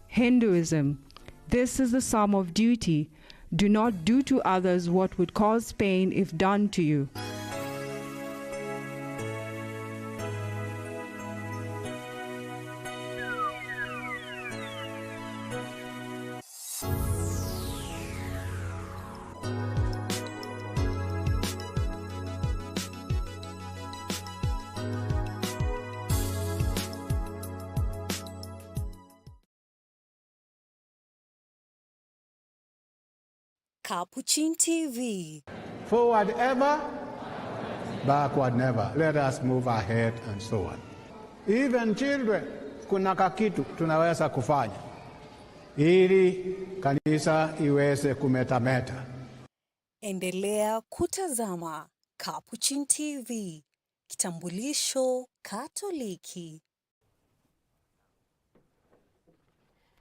Hinduism. This is the sum of duty. Do not do to others what would cause pain if done to you. Capuchin TV. Forward ever, backward never. Let us move ahead and so on. Even children, kuna kakitu tunaweza kufanya ili kanisa iweze kumetameta. Endelea kutazama Capuchin TV, kitambulisho Katoliki.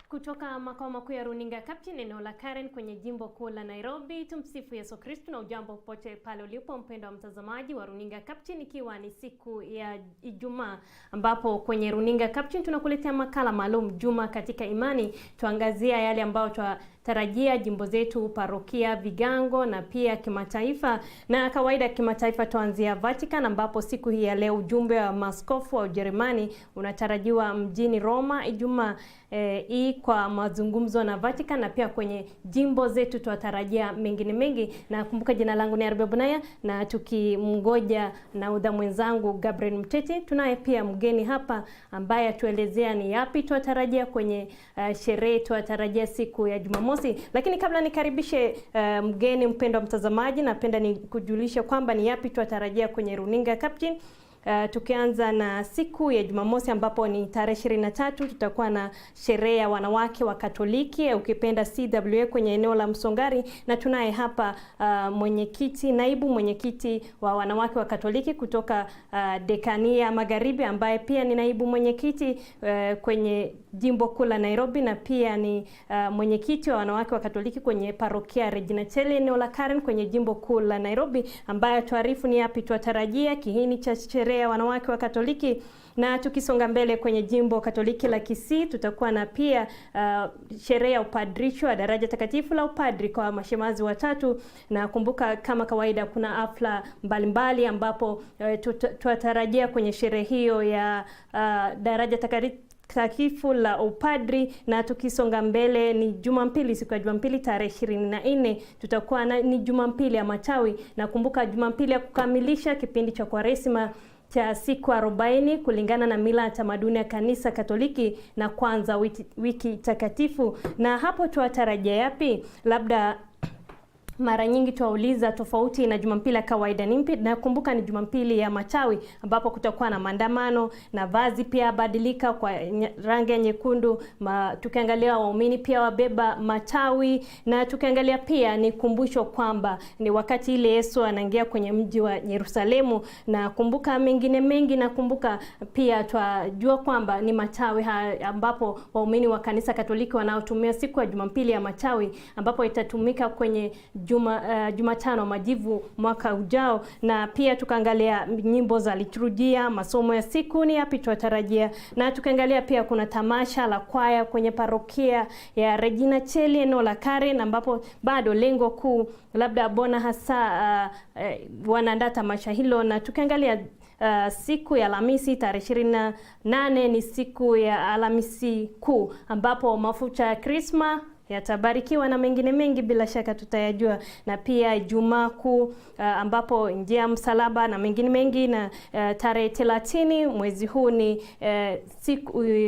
Kutoka makao makuu ya runinga Capuchin eneo la Karen kwenye jimbo kuu la Nairobi, tumsifu Yesu Kristo na ujambo popote pale ulipo mpendo wa mtazamaji wa runinga Capuchin, ikiwa ni siku ya Ijumaa ambapo kwenye runinga Capuchin tunakuletea makala maalum Juma katika Imani. Tuangazia yale ambayo tarajia jimbo zetu, parokia, vigango na pia kimataifa. Na kawaida kimataifa tuanzia Vatican ambapo siku hii ya leo ujumbe wa maaskofu wa Ujerumani unatarajiwa mjini Roma Ijumaa hii kwa mazungumzo na Vatican, na pia kwenye jimbo zetu tunatarajia mengine mengi. Na kumbuka jina langu ni Arbe Bunaya, na tukimngoja na udha mwenzangu Gabriel Mtete, tunaye pia mgeni hapa ambaye atuelezea ni yapi tunatarajia kwenye sherehe tunatarajia siku ya Jumamosi. Lakini kabla nikaribishe mgeni mpendwa mtazamaji, napenda nikujulisha kwamba ni yapi tunatarajia kwenye runinga Capuchin. Tukianza na siku ya Jumamosi ambapo ni tarehe 23, tutakuwa na sherehe ya wanawake wa Katoliki, ukipenda CWA, kwenye eneo la Msongari, na tunaye hapa naibu mwenyekiti wa wanawake wa Katoliki kutoka Dekania Magharibi, ambaye pia ni naibu mwenyekiti kwenye jimbo kuu la Nairobi, na pia ni mwenyekiti wa wanawake wa Katoliki kwenye parokia Regina Chele eneo la Karen kwenye jimbo kuu la Nairobi, ambaye tuarifu ni yapi tunatarajia kihini cha sherehe ya wanawake wa Katoliki. Na tukisonga mbele kwenye jimbo Katoliki la Kisii, tutakuwa na pia sherehe ya upadrisho wa daraja takatifu la upadri kwa mashemazi watatu. Na kumbuka kama kawaida kuna hafla mbalimbali ambapo tunatarajia kwenye sherehe hiyo ya daraja takatifu la upadri. Na tukisonga mbele ni Jumapili, siku ya Jumapili tarehe 24, tutakuwa ni Jumapili ya matawi. Na kumbuka Jumapili ya kukamilisha kipindi cha Kwaresima cha siku 40 kulingana na mila na tamaduni ya kanisa Katoliki, na kwanza wiki takatifu. Na hapo tunatarajia yapi? Labda mara nyingi tuwauliza tofauti na Jumapili ya kawaida ni mpi, na kumbuka ni Jumapili ya matawi ambapo kutakuwa na maandamano na vazi pia badilika kwa rangi nyekundu. Tukiangalia waumini pia wabeba matawi, na tukiangalia pia ni kumbusho kwamba ni wakati ile Yesu anaingia kwenye mji wa Yerusalemu. Na kumbuka mengine mengi, na kumbuka pia twajua kwamba ni matawi ambapo waumini wa kanisa Katoliki wanaotumia siku ya Jumapili ya matawi, ambapo itatumika kwenye Jumatano majivu mwaka ujao. Na pia tukaangalia nyimbo za liturujia, masomo ya siku ni yapi tunatarajia. Na tukaangalia pia kuna tamasha la kwaya kwenye parokia ya Regina Chele eneo la Karen, ambapo bado lengo kuu labda bona hasa wanaandaa tamasha hilo. Na tukaangalia siku ya Alhamisi tarehe 28 ni siku ya Alhamisi kuu, ambapo mafuta ya Krisma yatabarikiwa na mengine mengi bila shaka tutayajua. Na pia Ijumaa Kuu ambapo njia msalaba na mengine mengi. Na tarehe 30 mwezi huu ni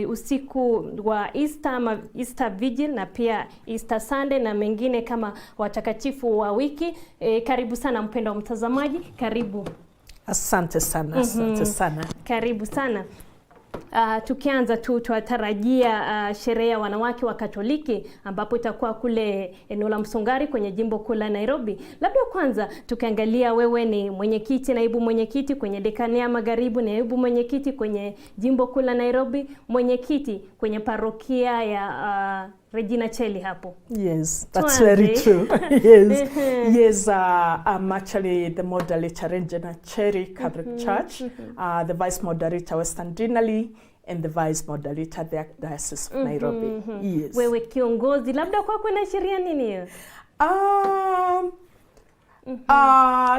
usiku wa Easter Vigil, na pia Easter Sunday na mengine kama watakatifu wa wiki. Karibu sana mpendwa mtazamaji, karibu. Asante sana, asante sana. Karibu sana. Tukianza tunatarajia sherehe ya wanawake wa Katoliki ambapo itakuwa kule eneo la Msongari kwenye jimbo kuu la Nairobi. Labda kwanza tukiangalia, wewe ni mwenyekiti, naibu mwenyekiti kwenye Dekania Magharibi, naibu mwenyekiti kwenye jimbo kuu la Nairobi, mwenyekiti kwenye parokia ya Regina Chele hapo. Yes, that's very true. Yes, I'm actually the moderator Regina Chele Catholic Church, the vice moderator Western Denali, and the vice moderator at the Diocese of Nairobi. Yes. Wewe kiongozi, labda kwako inaashiria nini hiyo?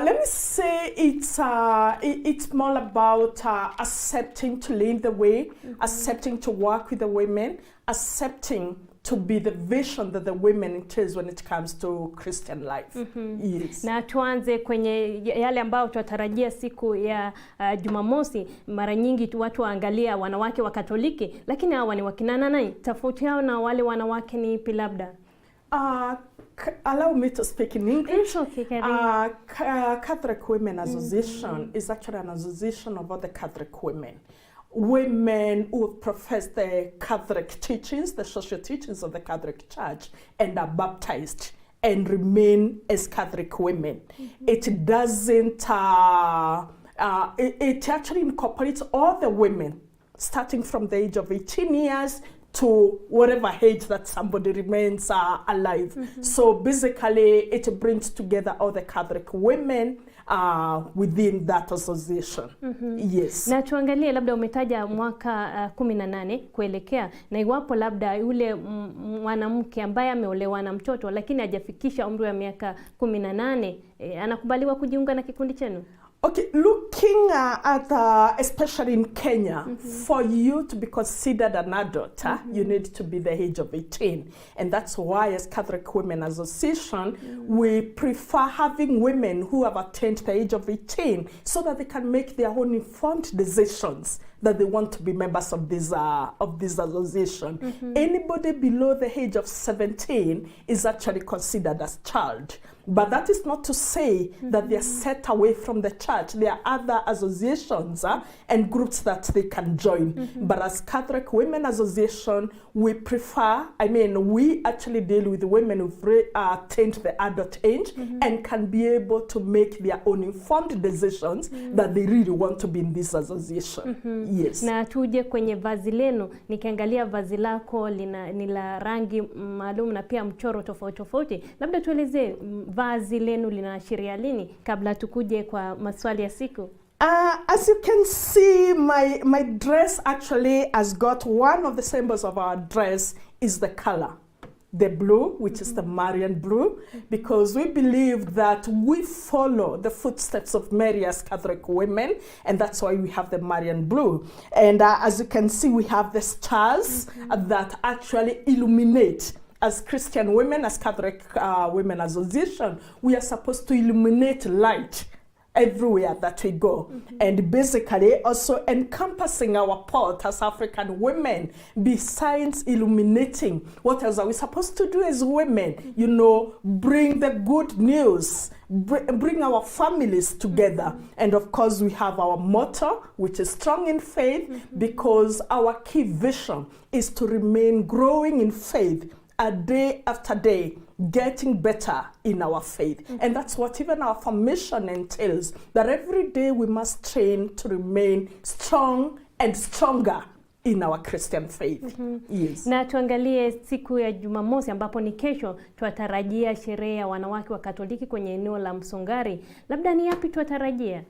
Let me say it's more about accepting to lead the way, accepting to work with the women, accepting to be the vision that the women entails when it comes to Christian life. Yes. Na tuanze kwenye yale ambao tunatarajia siku ya Jumamosi. Mara nyingi watu waangalia wanawake wa Katoliki, lakini hawa ni wakina nani? Tofauti yao na wale wanawake ni ipi labda? Allow me to speak in English. Okay, Catholic Women Association is actually an association of all the Catholic women. Women who profess the Catholic teachings, the social teachings of the Catholic Church, and are baptized and remain as Catholic women. It doesn't, it actually incorporates all the women, starting from the age of 18 years to whatever age that somebody remains alive. So basically, it brings together all the Catholic women within that association. Yes. Na tuangalie labda umetaja mwaka 18 kuelekea, na iwapo labda yule mwanamke ambaye ameolewa na mtoto lakini hajafikisha umri wa miaka 18 anakubaliwa kujiunga na kikundi chenu? Okay, looking at especially in Kenya, for you to be considered an adult, you need to be the age of 18. And that's why as Catholic Women Association, we prefer having women who have attained the age of 18 so that they can make their own informed decisions that they want to be members of this association. Anybody below the age of 17 is actually considered as child. But that is not to say that they are set away from the church. There are other associations and groups that they can join. But as Catholic Women Association, we prefer, we actually deal with women who've attained the adult age and can be able to make their own informed decisions that they really want to be in this association. Yes. Na tuje kwenye vazi lenu, nikiangalia vazi lako ni la rangi maalum na pia mchoro tofauti tofauti. Labda tueleze vazi lenu linaashiria nini kabla tukuje kwa maswali ya siku? As you can see, my dress actually has got one of the symbols of our dress is the color. The blue, which is the Marian blue, because we believe that we follow the footsteps of Mary as Catholic women, and that's why we have the Marian blue. And as you can see, we have the stars that actually illuminate. As Christian women, as Catholic Women Association, we are supposed to illuminate light everywhere that we go. And basically also encompassing our part as African women, besides illuminating, what else are we supposed to do as women? You know, bring the good news, bring our families together. And of course we have our motto, which is strong in faith, because our key vision is to remain growing in faith a day after day, getting better in our faith. And that's what even our formation entails, that every day we must train to remain strong and stronger in our Christian faith. Yes. Na tuangalie siku ya Jumamosi ambapo ni kesho, tuatarajia sherehe ya wanawake wa Katoliki kwenye eneo la Msongari. Labda ni yapi tuatarajia?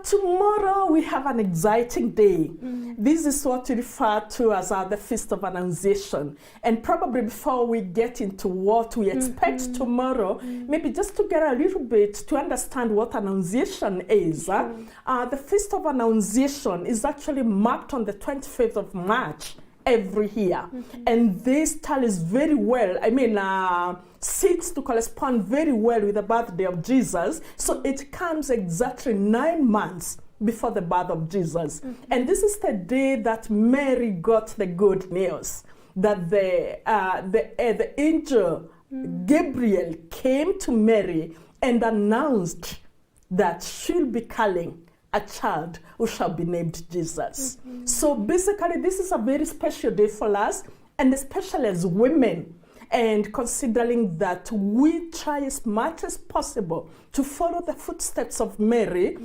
Tomorrow we have an exciting day. This is what we refer to as the Feast of Annunciation. And probably before we get into what we expect tomorrow, maybe just to get a little bit to understand what Annunciation is. The Feast of Annunciation is actually marked on the 25th of March every year. And this tallies very well, seeks to correspond very well with the birthday of Jesus. So it comes exactly 9 months before the birth of Jesus. And this is the day that Mary got the good news, that the angel Gabriel came to Mary and announced that she'll be calling a child who shall be named Jesus. So basically this is a very special day for us, and especially as women, and considering that we try as much as possible to follow the footsteps of Mary,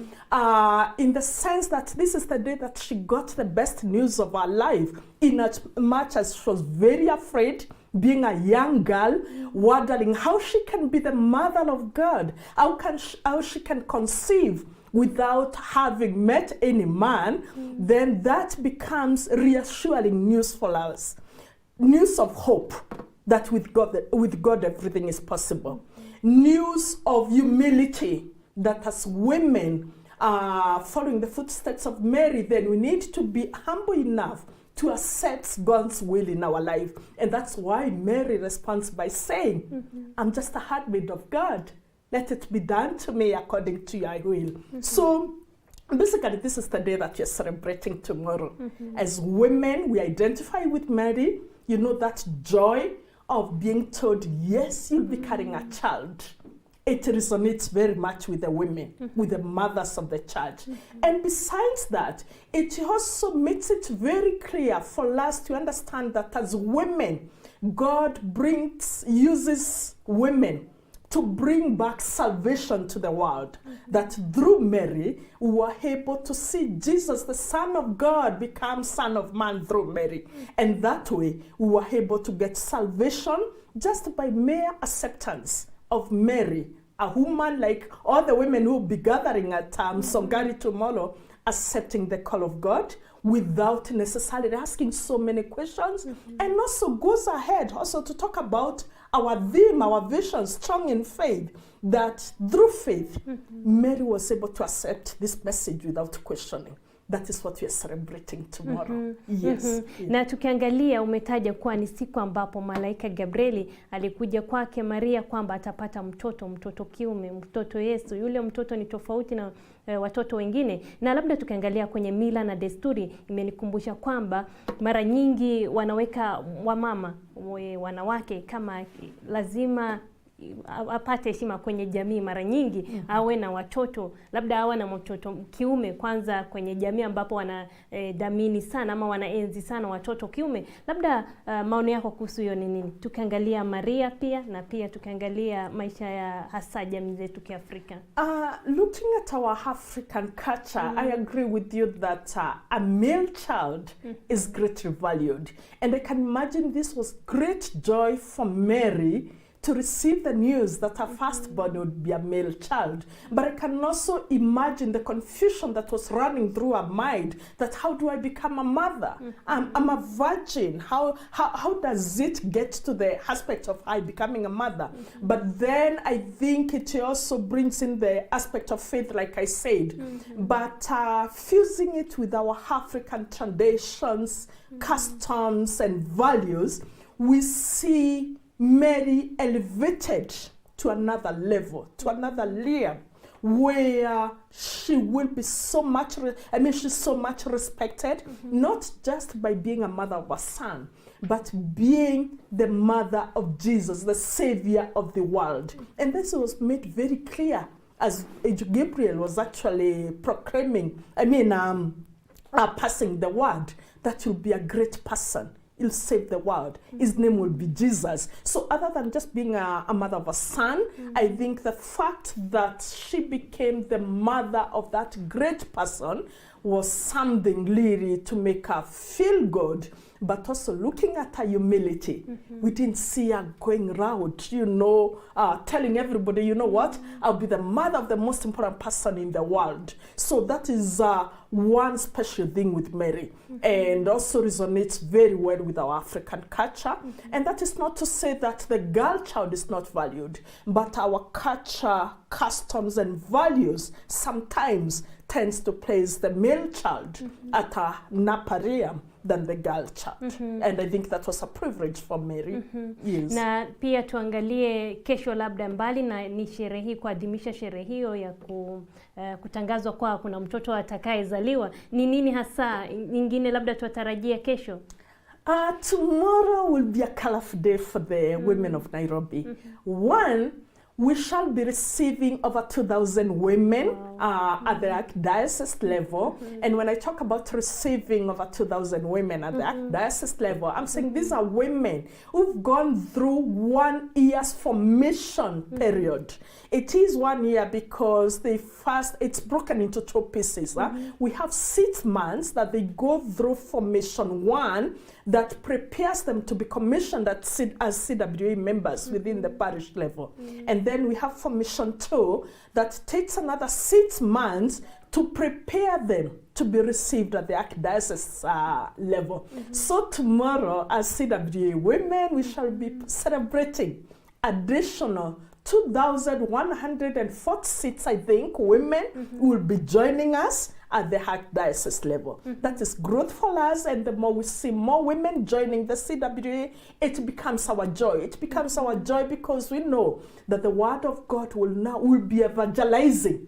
in the sense that this is the day that she got the best news of her life, in as much as she was very afraid, being a young girl, wondering how she can be the mother of God, how she can conceive without having met any man, then that becomes reassuring news for us. News of hope that with God everything is possible. News of humility that as women following the footsteps of Mary, then we need to be humble enough to accept God's will in our life. And that's why Mary responds by saying, I'm just a handmaid of God. Let it be done to me according to your will. So basically, this is the day that you're celebrating tomorrow. As women, we identify with Mary. You know that joy of being told, yes, you'll be carrying a child. It resonates very much with the women, with the mothers of the church. And besides that, it also makes it very clear for us to understand that as women, God uses women to bring back salvation to the world. That through Mary, we were able to see Jesus, the Son of God, become Son of Man through Mary. And that way, we were able to get salvation just by mere acceptance of Mary, a woman like all the women who will be gathering at Songari tomorrow, accepting the call of God without necessarily asking so many questions, and also goes ahead also to talk about our theme, our vision, strong in faith, that through faith, Mary was able to accept this message without questioning. That is what we are celebrating tomorrow. Yes. Na tukiangalia, umetaja kuwa ni siku ambapo malaika Gabrieli alikuja kwake Maria kwamba atapata mtoto kiume, mtoto Yesu. Yule mtoto ni tofauti na watoto wengine. Na labda tukiangalia kwenye mila na desturi, imenikumbusha kwamba mara nyingi wanaweka wamama, wanawake kama lazima apate heshima kwenye jamii. Mara nyingi awe na watoto, labda awe na mtoto kiume kwanza kwenye jamii ambapo wanadhamini sana ama wanaenzi sana watoto kiume. Labda maoni yako kuhusu hiyo ni nini? Tukiangalia Maria pia, na pia tukiangalia maisha ya hasa jamii zetu Kiafrika. Looking at our African culture, I agree with you that a male child is greatly valued. And I can imagine this was great joy for Mary to receive the news that her firstborn would be a male child. But I can also imagine the confusion that was running through her mind, that how do I become a mother? I'm a virgin. How does it get to the aspect of I becoming a mother? But then I think it also brings in the aspect of faith, like I said. But fusing it with our African traditions, customs, and values, we see Mary elevated to another level, to another layer, where she will be so much, she's so much respected, not just by being a mother of a son, but being the mother of Jesus, the Savior of the world. And this was made very clear as Gabriel was actually proclaiming, passing the word that you'll be a great person. He'll save the world. His name will be Jesus. So other than just being a mother of a son, I think the fact that she became the mother of that great person was something really to make her feel good. But also looking at her humility, we didn't see her going around, telling everybody, you know what, I'll be the mother of the most important person in the world. So that is one special thing with Mary, and also resonates very well with our African culture. And that is not to say that the girl child is not valued, but our culture, customs, and values sometimes tends to place the male child at a naparium than the girl child. And I think that was a privilege for Mary. Yes. Na pia tuangalie kesho, labda mbali na ni sherehe, kuadhimisha sherehe hiyo ya kutangazwa kwa kuna mtoto atakayezaliwa, ni nini hasa nyingine labda tutarajia kesho? Tomorrow will be a colorful day for the women of Nairobi. One, we shall be receiving over 2,000 women at the archdiocese level. And when I talk about receiving over 2,000 women at the archdiocese level, I'm saying these are women who've gone through 1 year's formation period. It is 1 year because it's broken into 2 pieces. We have 6 months that they go through formation 1, that prepares them to be commissioned as CWA members within the parish level. And then we have Formation 2 that takes another 6 months to prepare them to be received at the archdiocese level. So tomorrow, as CWA women, we shall be celebrating additional 2,146, I think, women will be joining us at the archdiocese level. That is growth for us, and the more we see more women joining the CWA, it becomes our joy. It becomes our joy because we know that the Word of God will be evangelizing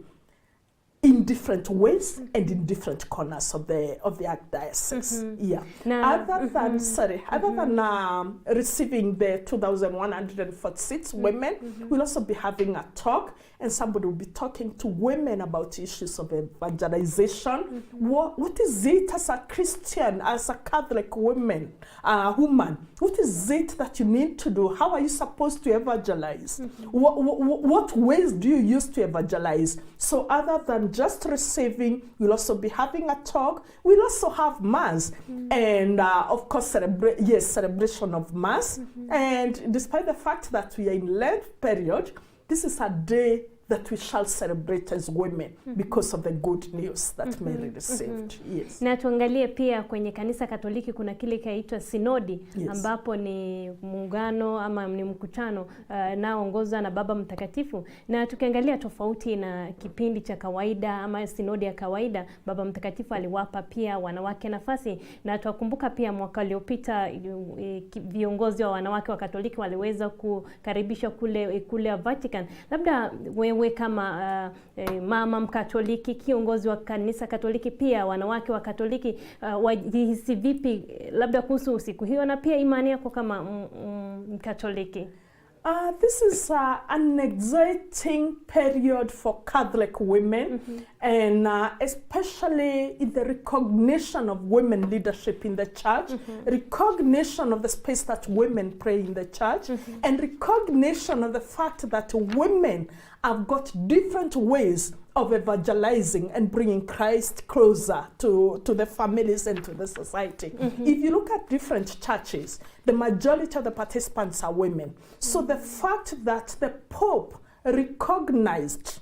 in different ways and in different corners of the archdiocese. Yeah. Other than receiving the 2,146 women, we'll also be having a talk, and somebody will be talking to women about issues of evangelization. What is it as a Christian, as a Catholic woman? What is it that you need to do? How are you supposed to evangelize? What ways do you use to evangelize? So other than just receiving, we'll also be having a talk. We'll also have Mass, and of course, celebration of Mass. And despite the fact that we are in Lent period, this is a day that we shall celebrate as women because of the good news that Mary received. Yes. Na tuangalie pia kwenye kanisa Katoliki kuna kile kinaitwa sinodi, ambapo ni muungano ama ni mkutano naoongozwa na Baba Mtakatifu. Na tukiangalia tofauti na kipindi cha kawaida ama sinodi ya kawaida, Baba Mtakatifu aliwapa pia wanawake nafasi, na tukumbuka pia mwaka uliopita viongozi wa wanawake wa Katoliki waliweza kukaribishwa kule Vatican. Labda wewe kama mama Mkatoliki, kiongozi wa kanisa Katoliki, pia wanawake wa Katoliki, wajihisi vipi labda kuhusu siku hiyo, na pia imani yako kama Mkatoliki? This is an exciting period for Catholic women, and especially in the recognition of women leadership in the church, recognition of the space that women pray in the church, and recognition of the fact that women have got different ways of evangelizing and bringing Christ closer to the families and to the society. If you look at different churches, the majority of the participants are women. So the fact that the Pope recognized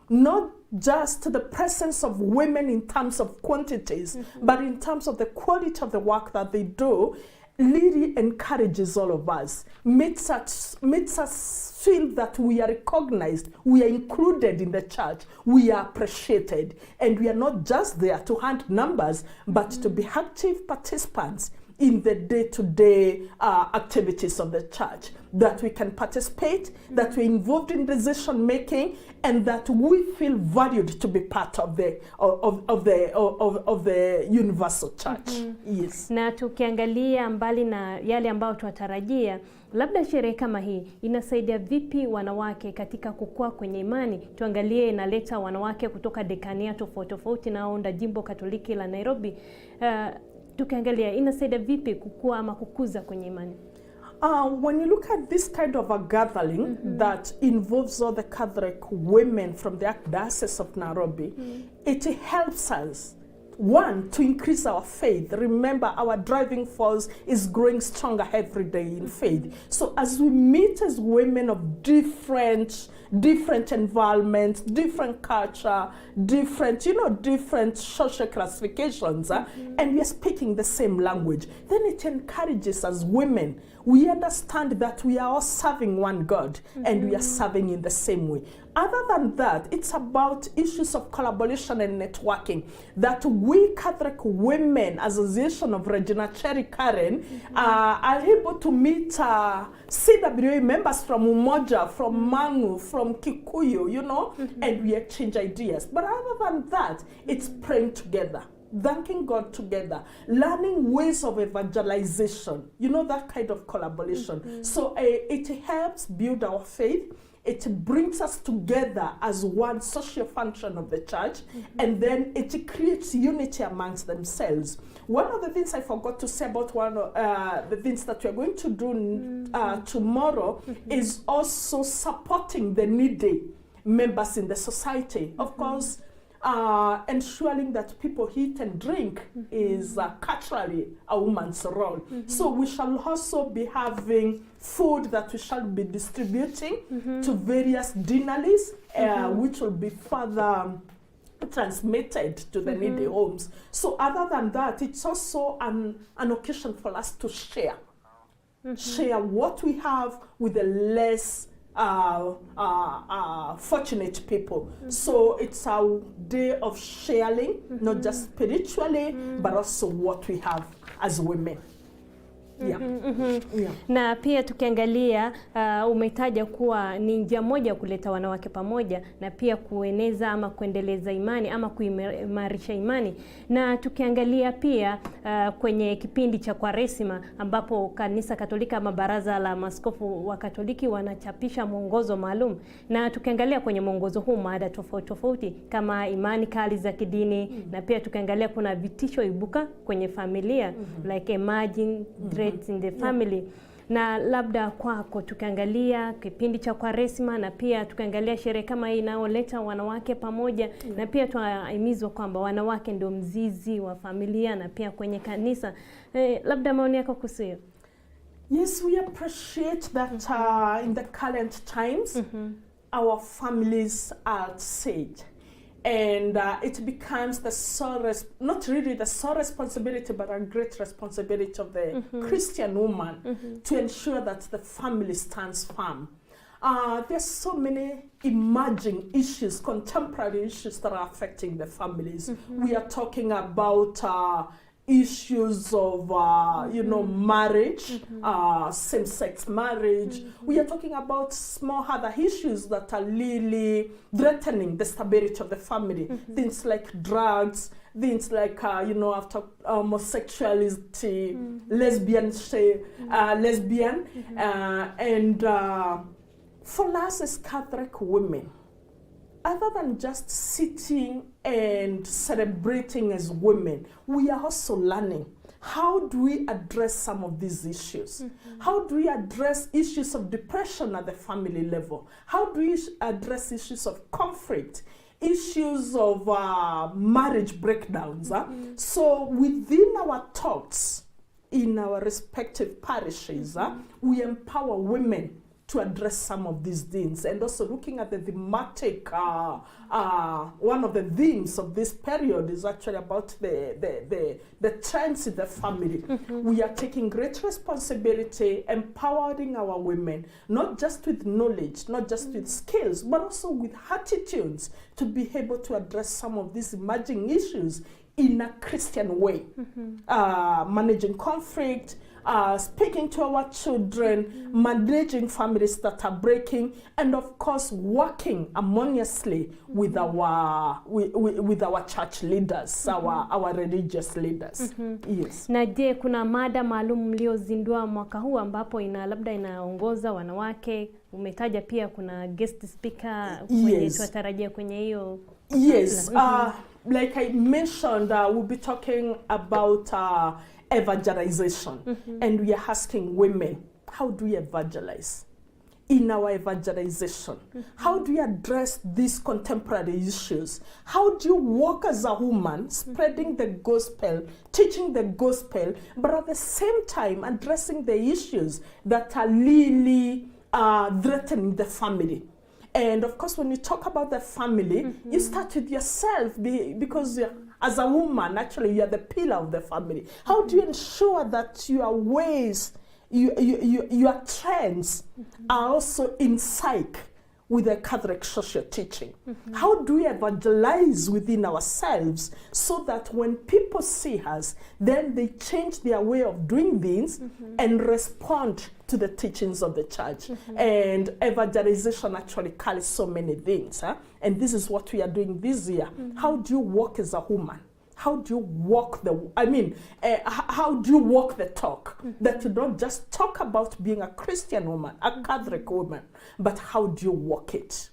not just the presence of women in terms of quantities, but in terms of the quality of the work that they do, really encourages all of us, makes us feel that we are recognized, we are included in the church, we are appreciated, and we are not just there to hand numbers, but to be active participants in the day-to-day activities of the church, that we can participate, that we're involved in decision making, and that we feel valued to be part of the universal church. Yes. Na tukiangalia mbali na yale ambayo tunatarajia, labda sherehe kama hii inasaidia vipi wanawake katika kukua kwenye imani? Tuangalie inaleta wanawake kutoka dekania tofauti naounda jimbo Katoliki la Nairobi. Tukiangalia inasaidia vipi kukua ama kukuza kwenye imani? When you look at this kind of a gathering that involves all the Catholic women from the Archdiocese of Nairobi, it helps us, one, to increase our faith. Remember, our driving force is growing stronger every day in faith. So as we meet as women of different environments, different culture, different social classifications, and we are speaking the same language, then it encourages us women. We understand that we are all serving one God, and we are serving in the same way. Other than that, it's about issues of collaboration and networking, that we Catholic Women Association of Regina Cherry Karen are able to meet CWA members from Umoja, from Mangu, from Kikuyu, and we exchange ideas. But other than that, it's praying together, thanking God together, learning ways of evangelization, that kind of collaboration. So it helps build our faith. It brings us together as one social function of the church, and then it creates unity amongst themselves. One of the things I forgot to say about one of the things that we're going to do tomorrow is also supporting the needy members in the society. Of course, ensuring that people eat and drink is culturally a woman's role. So we shall also be having food that we shall be distributing to various dinnerlies, which will be further transmitted to the needy homes. So other than that, it's also an occasion for us to share. Share what we have with the less fortunate people. So it's a day of sharing, not just spiritually, but also what we have as women. Yeah. Yeah. Na pia tukiangalia umetaja kuwa ni njia moja ya kuleta wanawake pamoja na pia kueneza ama kuendeleza imani ama kuimarisha imani. Na tukiangalia pia kwenye kipindi cha Kwaresima ambapo kanisa Katolika ama baraza la maaskofu wa Katoliki wanachapisha mwongozo maalum, na tukiangalia kwenye mwongozo huu mada tofauti tofauti kama imani kali za kidini, na pia tukiangalia kuna vitisho ibuka kwenye familia like emerging threats in the family. Na labda kwako tukiangalia kipindi cha Kwaresima na pia tukiangalia sherehe kama hii inaoleta wanawake pamoja, na pia tunahimizwa kwamba wanawake ndio mzizi wa familia na pia kwenye kanisa, labda maoni yako kuhusu hiyo? Yes, we appreciate that in the current times our families are at stake. And it becomes the sole, not really the sole responsibility, but a great responsibility of the Christian woman to ensure that the family stands firm. There's so many emerging issues, contemporary issues that are affecting the families. We are talking about issues of, marriage, same-sex marriage. We are talking about small other issues that are really threatening the stability of the family. Things like drugs, things like, after homosexuality, lesbian, and for us as Catholic women, other than just sitting and celebrating as women, we are also learning. How do we address some of these issues? How do we address issues of depression at the family level? How do we address issues of conflict? Issues of marriage breakdowns? So within our talks, in our respective parishes, we empower women to address some of these things, and also looking at the thematic, one of the themes of this period is actually about the trends in the family. We are taking great responsibility, empowering our women, not just with knowledge, not just with skills, but also with attitudes to be able to address some of these emerging issues in a Christian way. Managing conflict, speaking to our children, managing families that are breaking, and of course working harmoniously with our church leaders, our religious leaders. Yes. Na je, kuna mada maalum mliozindua mwaka huu ambapo labda inaongoza wanawake? Umetaja pia kuna guest speaker kwenye tutarajia kwenye hiyo. Yes. Like I mentioned, we'll be talking about evangelization, and we are asking women, how do we evangelize? In our evangelization, how do you address these contemporary issues? How do you walk as a woman, spreading the gospel, teaching the gospel, but at the same time addressing the issues that are really threatening the family? And of course, when you talk about the family, you start with yourself, because as a woman, actually, you are the pillar of the family. How do you ensure that your ways, your trends are also in sync with the Catholic social teaching? How do we evangelize within ourselves so that when people see us, then they change their way of doing things and respond to the teachings of the church? And evangelization actually carries so many things. And this is what we are doing this year. How do you walk as a woman? How do you walk how do you walk the talk? That you don't just talk about being a Christian woman, a Catholic woman, but how do you walk it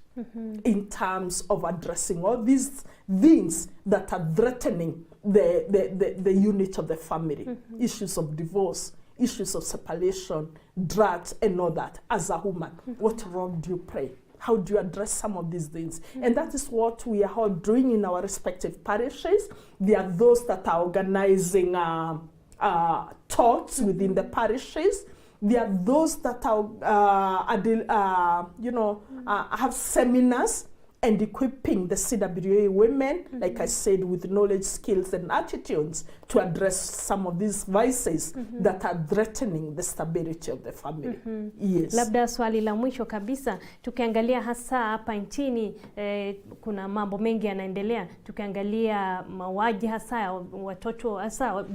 in terms of addressing all these things that are threatening the unit of the family? Issues of divorce, issues of separation, drugs, and all that. As a woman, what role do you play? How do you address some of these things? And that is what we are all doing in our respective parishes. There are those that are organizing talks within the parishes. There are those that are, have seminars and equipping the CWA women, like I said, with knowledge, skills, and attitudes to address some of these vices that are threatening the stability of the family. Yes. Labda swali la mwisho kabisa, tukiangalia hasa hapa nchini kuna mambo mengi yanaendelea. Tukiangalia mauaji hasa watoto, hasa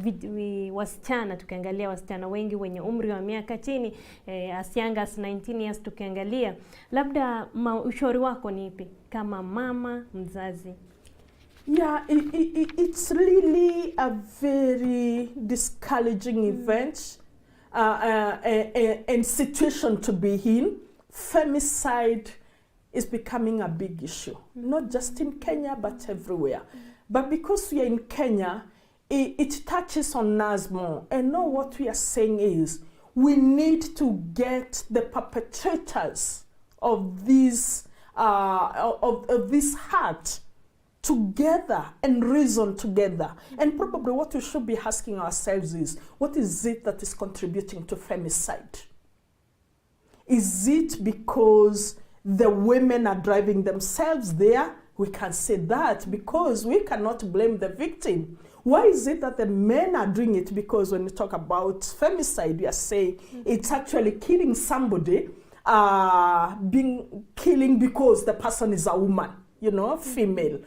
wasichana, tukiangalia wasichana wengi wenye umri wa miaka chini, as young as 19 years tukiangalia. Labda ushauri wako ni ipi kama mama mzazi? Yeah, it's really a very discouraging event and situation to be in. Femicide is becoming a big issue, not just in Kenya, but everywhere. But because we are in Kenya, it touches on us more. And now what we are saying is, we need to get the perpetrators of this this heart together and reason together. And probably what we should be asking ourselves is, what is it that is contributing to femicide? Is it because the women are driving themselves there? We can say that because we cannot blame the victim. Why is it that the men are doing it? Because when we talk about femicide, we are saying it's actually killing somebody, killing because the person is a woman, female.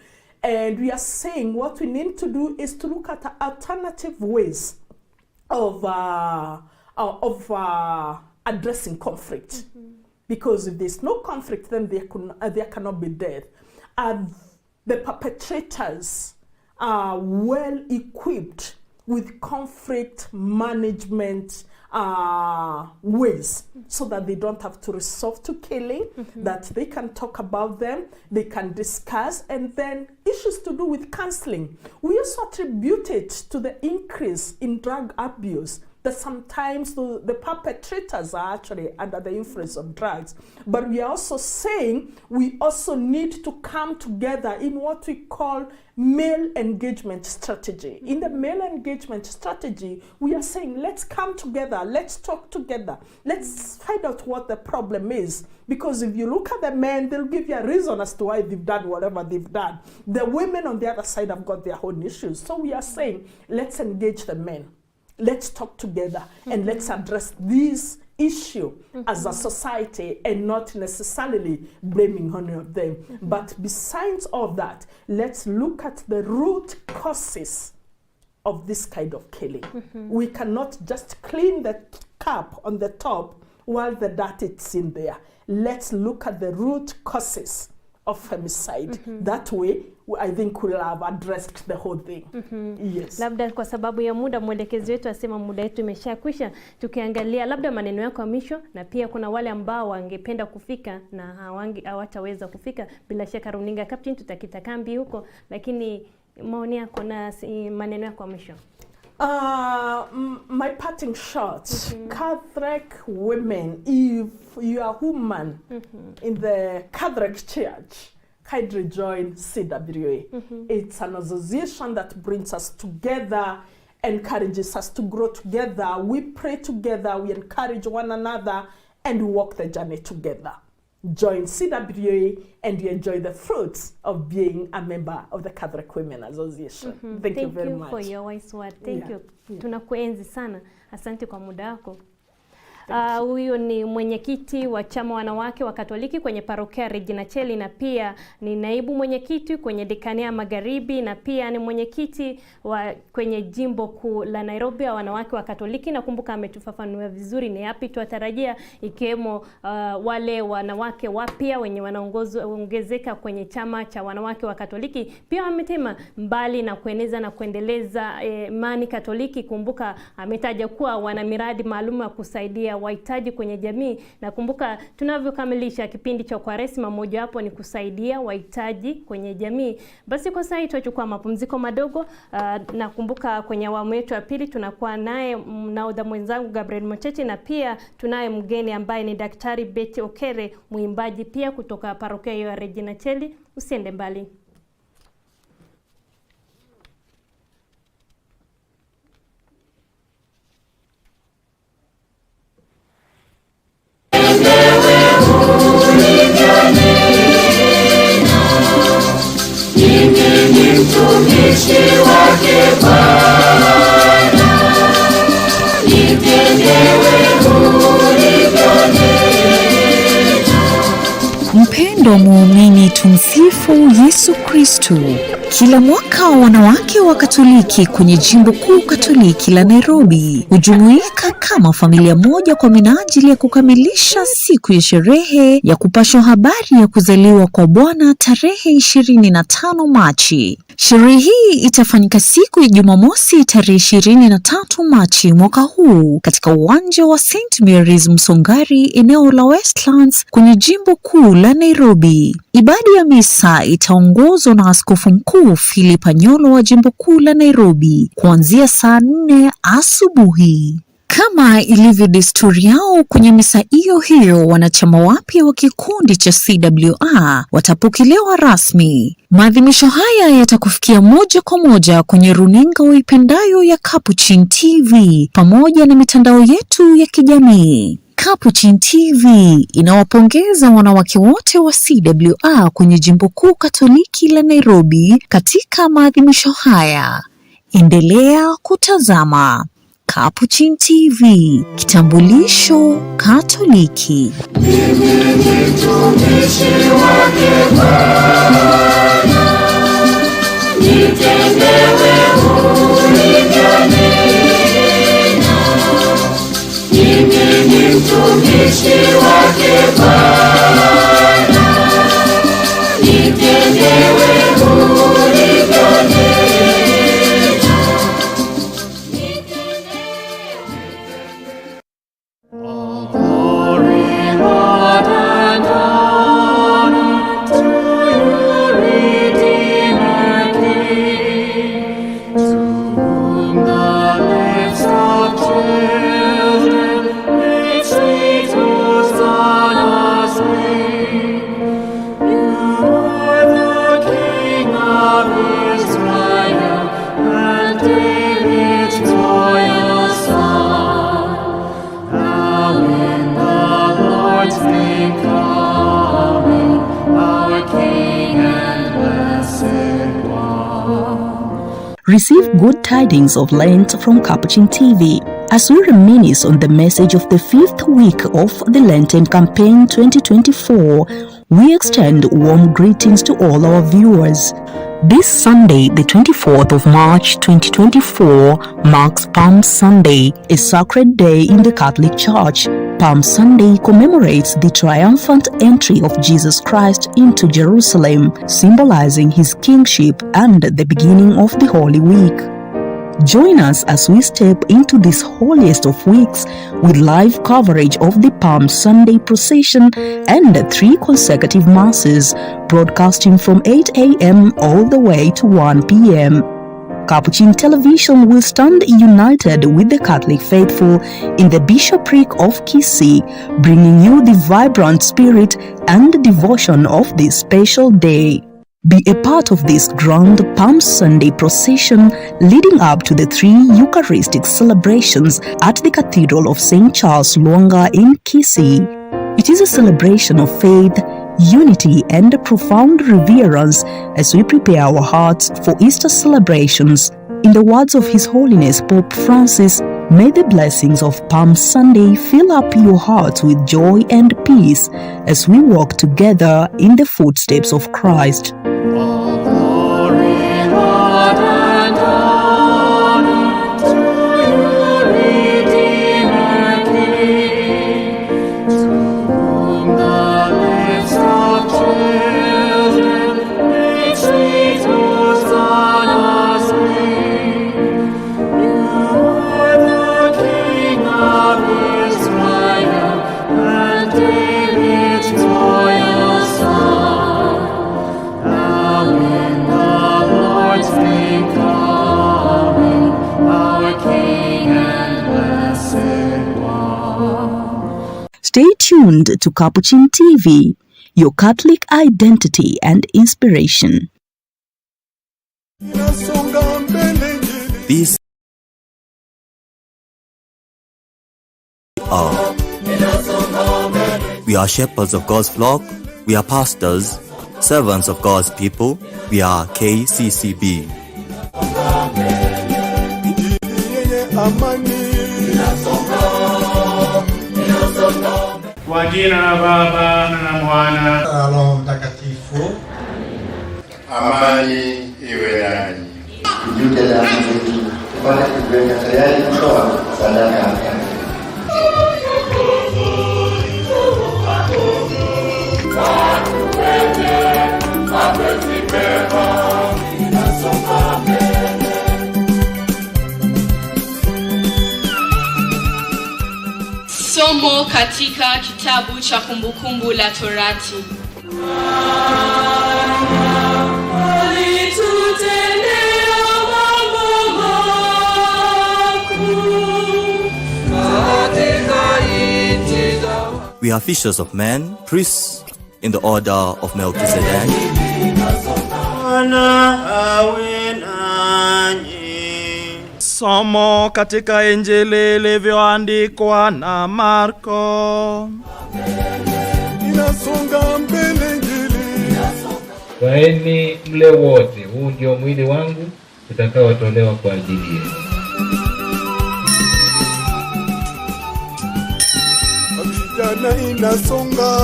And we are saying what we need to do is to look at alternative ways of addressing conflict. Because if there's no conflict, then there cannot be death. The perpetrators are well equipped with conflict management ways, so that they don't have to resort to killing, that they can talk about them, they can discuss, and then issues to do with counseling. We also attribute it to the increase in drug abuse, that sometimes the perpetrators are actually under the influence of drugs. But we are also saying we also need to come together in what we call male engagement strategy. In the male engagement strategy, we are saying, let's come together, let's talk together, let's find out what the problem is. Because if you look at the men, they'll give you a reason as to why they've done whatever they've done. The women on the other side have got their own issues. So we are saying, let's engage the men. Let's talk together and let's address this issue as a society and not necessarily blaming any of them. But besides all that, let's look at the root causes of this kind of killing. We cannot just clean the cup on the top while the dirt is in there. Let's look at the root causes of femicide. That way, I think we'll have addressed the whole thing. Yes. Labda kwa sababu ya muda, mwelekezi wetu asema muda wetu imeshakwisha. Tukiangalia labda maneno yako ya mwisho, na pia kuna wale ambao wangependa kufika na hawataweza kufika. Bila shaka runinga Captain tutakita kambi huko, lakini maoni yako na maneno yako ya mwisho. My parting shot, Catholic women, if you are a woman in the Catholic Church, kindly join CWA. It's an association that brings us together, encourages us to grow together. We pray together, we encourage one another, and we walk the journey together. Join CWA and you enjoy the fruits of being a member of the Catholic Women Association. Thank you very much. Thank you for your wise word. Thank you. Tunakuenzi sana. Asante kwa muda wako. Huyo ni mwenyekiti wa chama wanawake wa Katoliki kwenye parokia Regina Cheli, na pia ni naibu mwenyekiti kwenye dekania Magharibi, na pia ni mwenyekiti wa kwenye jimbo kuu la Nairobi wa wanawake wa Katoliki. Na kumbuka ametufafanua vizuri ni yapi tuatarajia, ikiwemo wale wanawake wapya wenye wanaongezeka kwenye chama cha wanawake wa Katoliki. Pia ametema mbali na kueneza na kuendeleza imani Katoliki. Kumbuka ametaja kuwa wana miradi maalum ya kusaidia wahitaji kwenye jamii. Nakumbuka tunavyokamilisha kipindi cha Kwaresima, moja hapo ni kusaidia wahitaji kwenye jamii. Basi kwa sasa tutachukua mapumziko madogo. Nakumbuka kwenye awamu yetu ya pili tunakuwa naye nahodha mwenzangu Gabriel Mocheche, na pia tunaye mgeni ambaye ni Daktari Betty Okere, mwimbaji pia kutoka parokia ya Regina Cheli. Usiende mbali. Mpendo muumini, tumsifu Yesu Kristo. Kila mwaka wanawake wa Katoliki kwenye jimbo kuu Katoliki la Nairobi hujumuika kama familia moja kwa minajili ya kukamilisha siku ya sherehe ya kupashwa habari ya kuzaliwa kwa Bwana tarehe 25 Machi. Sherehe hii itafanyika siku ya Jumamosi tarehe 23 Machi mwaka huu katika uwanja wa St. Mary's Msongari, eneo la Westlands kwenye jimbo kuu la Nairobi. Ibada ya misa itaongozwa na Askofu Mkuu Philip Anyolo wa jimbo kuu la Nairobi kuanzia saa 4 asubuhi. Kama ilivyo desturi yao kwenye misa hiyo, wanachama wapya wa kikundi cha CWA watapokelewa rasmi. Maadhimisho haya yatakufikia moja kwa moja kwenye runinga uipendayo ya Capuchin TV pamoja na mitandao yetu ya kijamii. Capuchin TV inawapongeza wanawake wote wa CWA kwenye jimbo kuu Katoliki la Nairobi katika maadhimisho haya. Endelea kutazama Capuchin TV, kitambulisho Katoliki. Receive good tidings of Lent from Capuchin TV. As we reminisce on the message of the 5th week of the Lenten campaign 2024, we extend warm greetings to all our viewers. This Sunday, the 24th of March 2024, marks Palm Sunday, a sacred day in the Catholic Church. Palm Sunday commemorates the triumphant entry of Jesus Christ into Jerusalem, symbolizing his kingship and the beginning of the Holy Week. Join us as we step into this holiest of weeks with live coverage of the Palm Sunday procession and 3 consecutive masses, broadcasting from 8 a.m. all the way to 1 p.m. Capuchin Television will stand united with the Catholic faithful in the bishopric of Kisii, bringing you the vibrant spirit and devotion of this special day. Be a part of this grand Palm Sunday procession leading up to the 3 Eucharistic celebrations at the Cathedral of St. Charles Lwanga in Kisii. It is a celebration of faith, unity and profound reverence as we prepare our hearts for Easter celebrations. In the words of His Holiness Pope Francis, may the blessings of Palm Sunday fill up your hearts with joy and peace as we walk together in the footsteps of Christ. Israel. Stay tuned to Capuchin TV, your Catholic identity and inspiration. These are. We are shepherds of God's flock. We are pastors, servants of God's people. We are KCCB. Kwa jina la Baba na la Mwana na Roho Mtakatifu. Amani iwe nanyi. Tujute dhambi zetu, tupate kujiweka tayari kutoa sadaka. Somo katika kitabu cha Kumbukumbu la Torati. We are fishers of men, priests in the order of Melchizedek. Somo katika Injili ilivyoandikwa na Marko. Inasonga mbele Injili. Twaeni mle wote, huu ndio mwili wangu utakaotolewa kwa ajili yenu. Vijana inasonga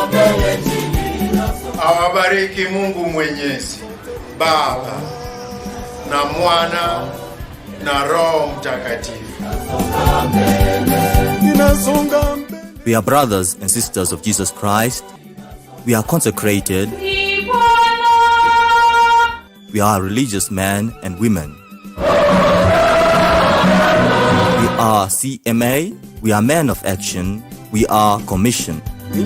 mbele Injili. Awabariki Mungu Mwenyezi, Baba na Mwana na Roho Mtakatifu. We are brothers and sisters of Jesus Christ. We are consecrated. We are religious men and women. We are CMA. We are men of action. We are commission. We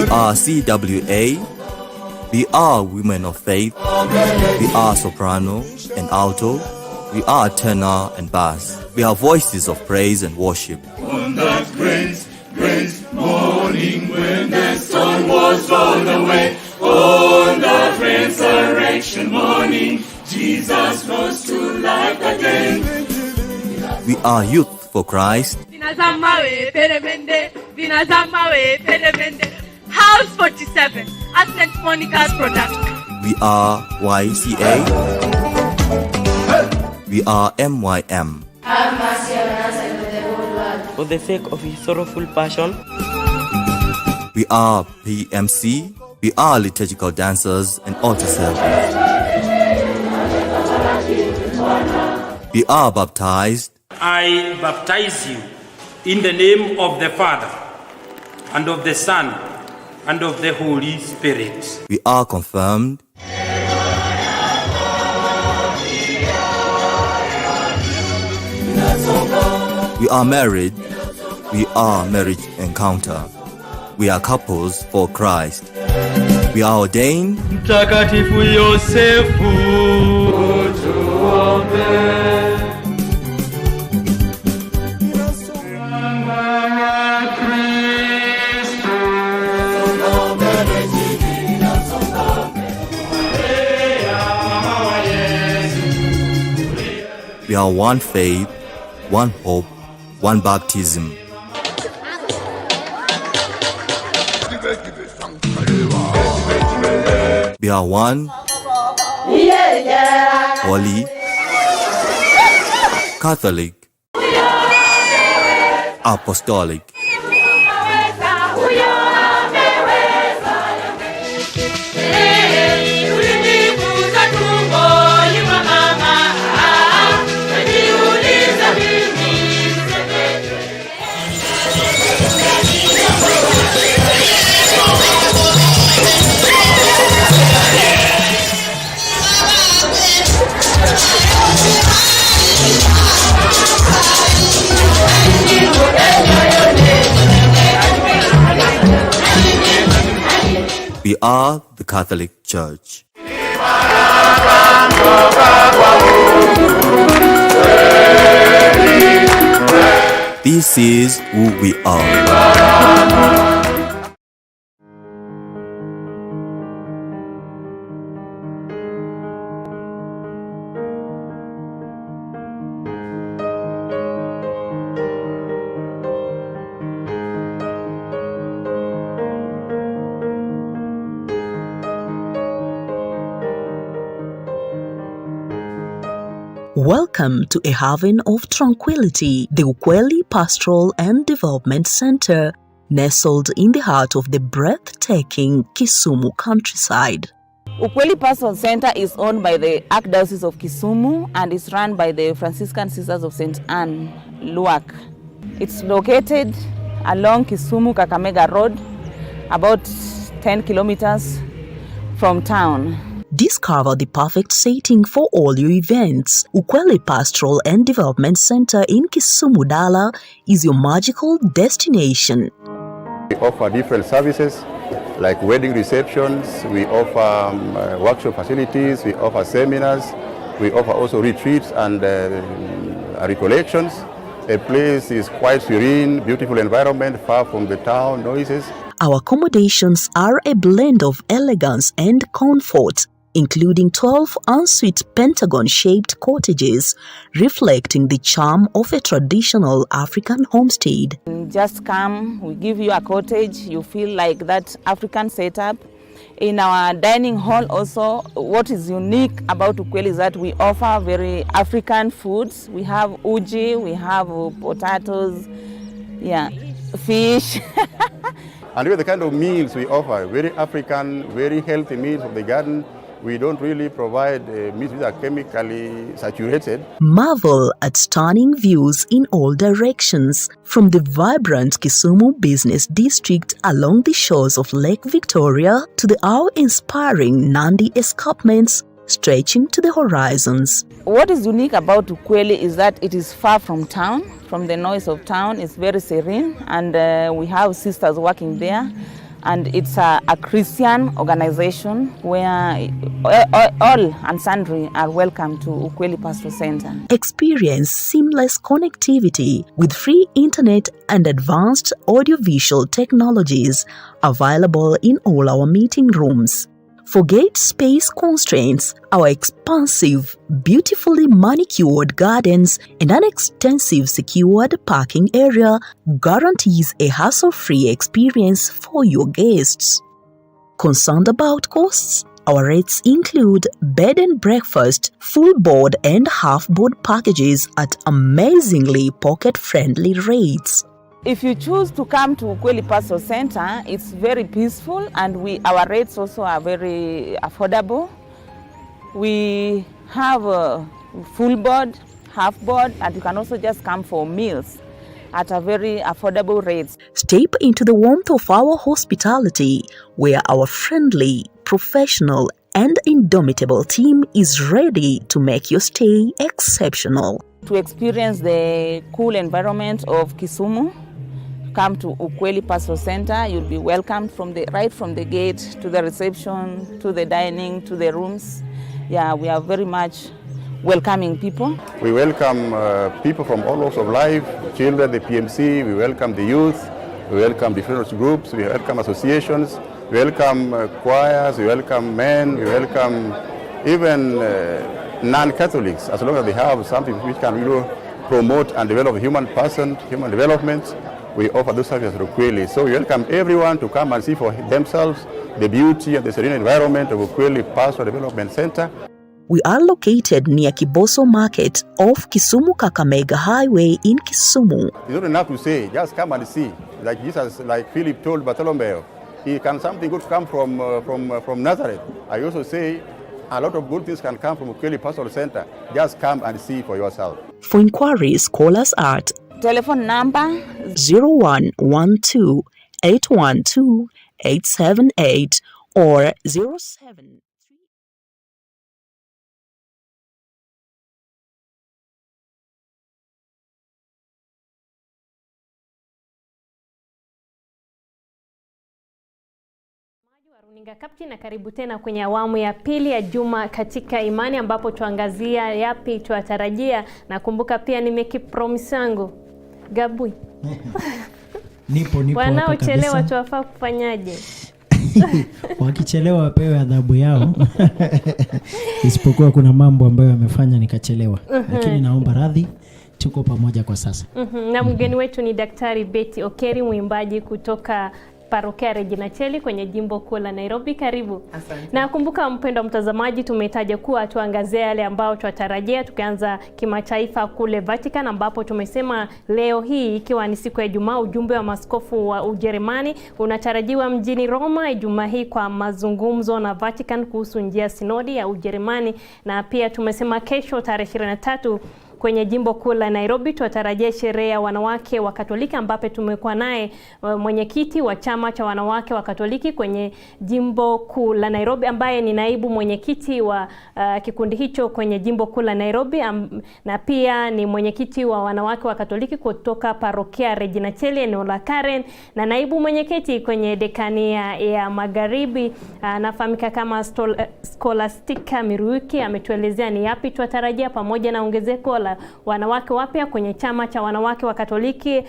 are CWA. We are women of faith. We are soprano and alto. We are tenor and bass. We are voices of praise and worship. On that great morning when the sun was rolled away, on that resurrection morning, Jesus rose to life again. We are youth for Christ. House 47 at St. Monica's production. We are YCA. We are MYM. Have mercy on us and on the whole world. For the sake of his sorrowful passion. We are PMC. We are liturgical dancers and altar servers. We are baptized. I baptize you in the name of the Father and of the Son and of the Holy Spirit. We are confirmed. We are married. We are marriage encounter. We are couples for Christ. We are ordained. Mtakatifu Yosefu, utuombee. We are one faith, one hope, one baptism. We are one, holy, Catholic, apostolic. We are the Catholic Church. Hey, This is who we are. Welcome to a haven of tranquility, the Ukweli Pastoral and Development Center, nestled in the heart of the breathtaking Kisumu countryside. Ukweli Pastoral Center is owned by the Archdiocese of Kisumu and is run by the Franciscan Sisters of St. Anne, Luak. It's located along Kisumu-Kakamega Road, about 10 kilometers from town. Discover the perfect setting for all your events. Ukweli Pastoral and Development Center in Kisumu Dala is your magical destination. We offer different services like wedding receptions, we offer workshop facilities, we offer seminars, we offer also retreats and recollections. The place is quite serene, beautiful environment, far from the town noises. Our accommodations are a blend of elegance and comfort, including 12 ensuite pentagon-shaped cottages, reflecting the charm of a traditional African homestead. Just come, we give you a cottage, you feel like that African setup. In our dining hall also, what is unique about Ukweli is that we offer very African foods. We have uji, we have potatoes, fish. And with the kind of meals we offer, very African, very healthy meals of the garden. We don't really provide meats that are chemically saturated. Marvel at stunning views in all directions, from the vibrant Kisumu business district along the shores of Lake Victoria to the awe-inspiring Nandi escarpments stretching to the horizons. What is unique about Ukweli is that it is far from town, from the noise of town. It's very serene, and we have sisters working there. And it's a Christian organization where all and sundry are welcome to Ukweli Pastoral Center. Experience seamless connectivity with free internet and advanced audiovisual technologies available in all our meeting rooms. Forget space constraints. Our expansive, beautifully manicured gardens and an extensive secured parking area guarantees a hassle-free experience for your guests. Concerned about costs? Our rates include bed and breakfast, full board and half board packages at amazingly pocket-friendly rates. If you choose to come to Ukweli Pastoral Center, it's very peaceful, and our rates also are very affordable. We have a full board, half board, and you can also just come for meals at a very affordable rates. Step into the warmth of our hospitality, where our friendly, professional, and indomitable team is ready to make your stay exceptional. To experience the cool environment of Kisumu, come to Ukweli Pastoral Center. You'll be welcomed right from the gate to the reception, to the dining, to the rooms. Yeah, we are very much welcoming people. We welcome people from all walks of life, children, the PMC, we welcome the youth, we welcome different groups, we welcome associations, we welcome choirs, we welcome men, we welcome even non-Catholics, as long as they have something which can really promote and develop human development. We offer those services to Ukweli. So we welcome everyone to come and see for themselves the beauty and the serene environment of Ukweli Pastoral Development Center. We are located near Kiboso Market off Kisumu-Kakamega Highway in Kisumu. It's not enough to say, just come and see. Like Jesus, like Philip told Bartholomew, something good come from Nazareth. I also say a lot of good things can come from Ukweli Pastoral Center. Just come and see for yourself. For inquiries, call us at telephone number 0112 812 878 or 07. Runinga Capuchin, na karibu tena kwenye awamu ya pili ya Juma katika Imani, ambapo tuangazia yapi tuatarajia, na kumbuka pia nimekipromise yangu Gabui. Nipo wanaochelewa tuwafaa kufanyaje? Wakichelewa wapewe adhabu yao. Isipokuwa kuna mambo ambayo yamefanya nikachelewa. Lakini naomba radhi, tuko pamoja kwa sasa. Na mgeni wetu ni Daktari Betty Okeri, mwimbaji kutoka Parokia Regina Cheli kwenye jimbo kuu la Nairobi. Karibu. Asante. Na kumbuka mpendwa mtazamaji, tumetaja kuwa tuangazie yale ambao tunatarajia, tukianza kimataifa kule Vatican, ambapo tumesema leo hii ikiwa ni siku ya Ijumaa, ujumbe wa maaskofu wa Ujerumani unatarajiwa mjini Roma Ijumaa hii kwa mazungumzo na Vatican kuhusu njia sinodi ya Ujerumani. Na pia tumesema kesho tarehe 23 kwenye jimbo kuu la Nairobi tunatarajia sherehe ya wanawake wa Katoliki, ambapo tumekuwa naye mwenyekiti wa chama cha wanawake wa Katoliki kwenye jimbo kuu la Nairobi, ambaye ni naibu mwenyekiti wa kikundi hicho kwenye jimbo kuu la Nairobi, na pia ni mwenyekiti wa wanawake wa Katoliki kutoka Parokia Regina Cheli eneo la Karen, na naibu mwenyekiti kwenye dekania ya Magharibi anafahamika kama Scholastica Miruki. Ametuelezea ni yapi tunatarajia pamoja na ongezeko la wanawake wapya kwenye chama cha wanawake wa Katoliki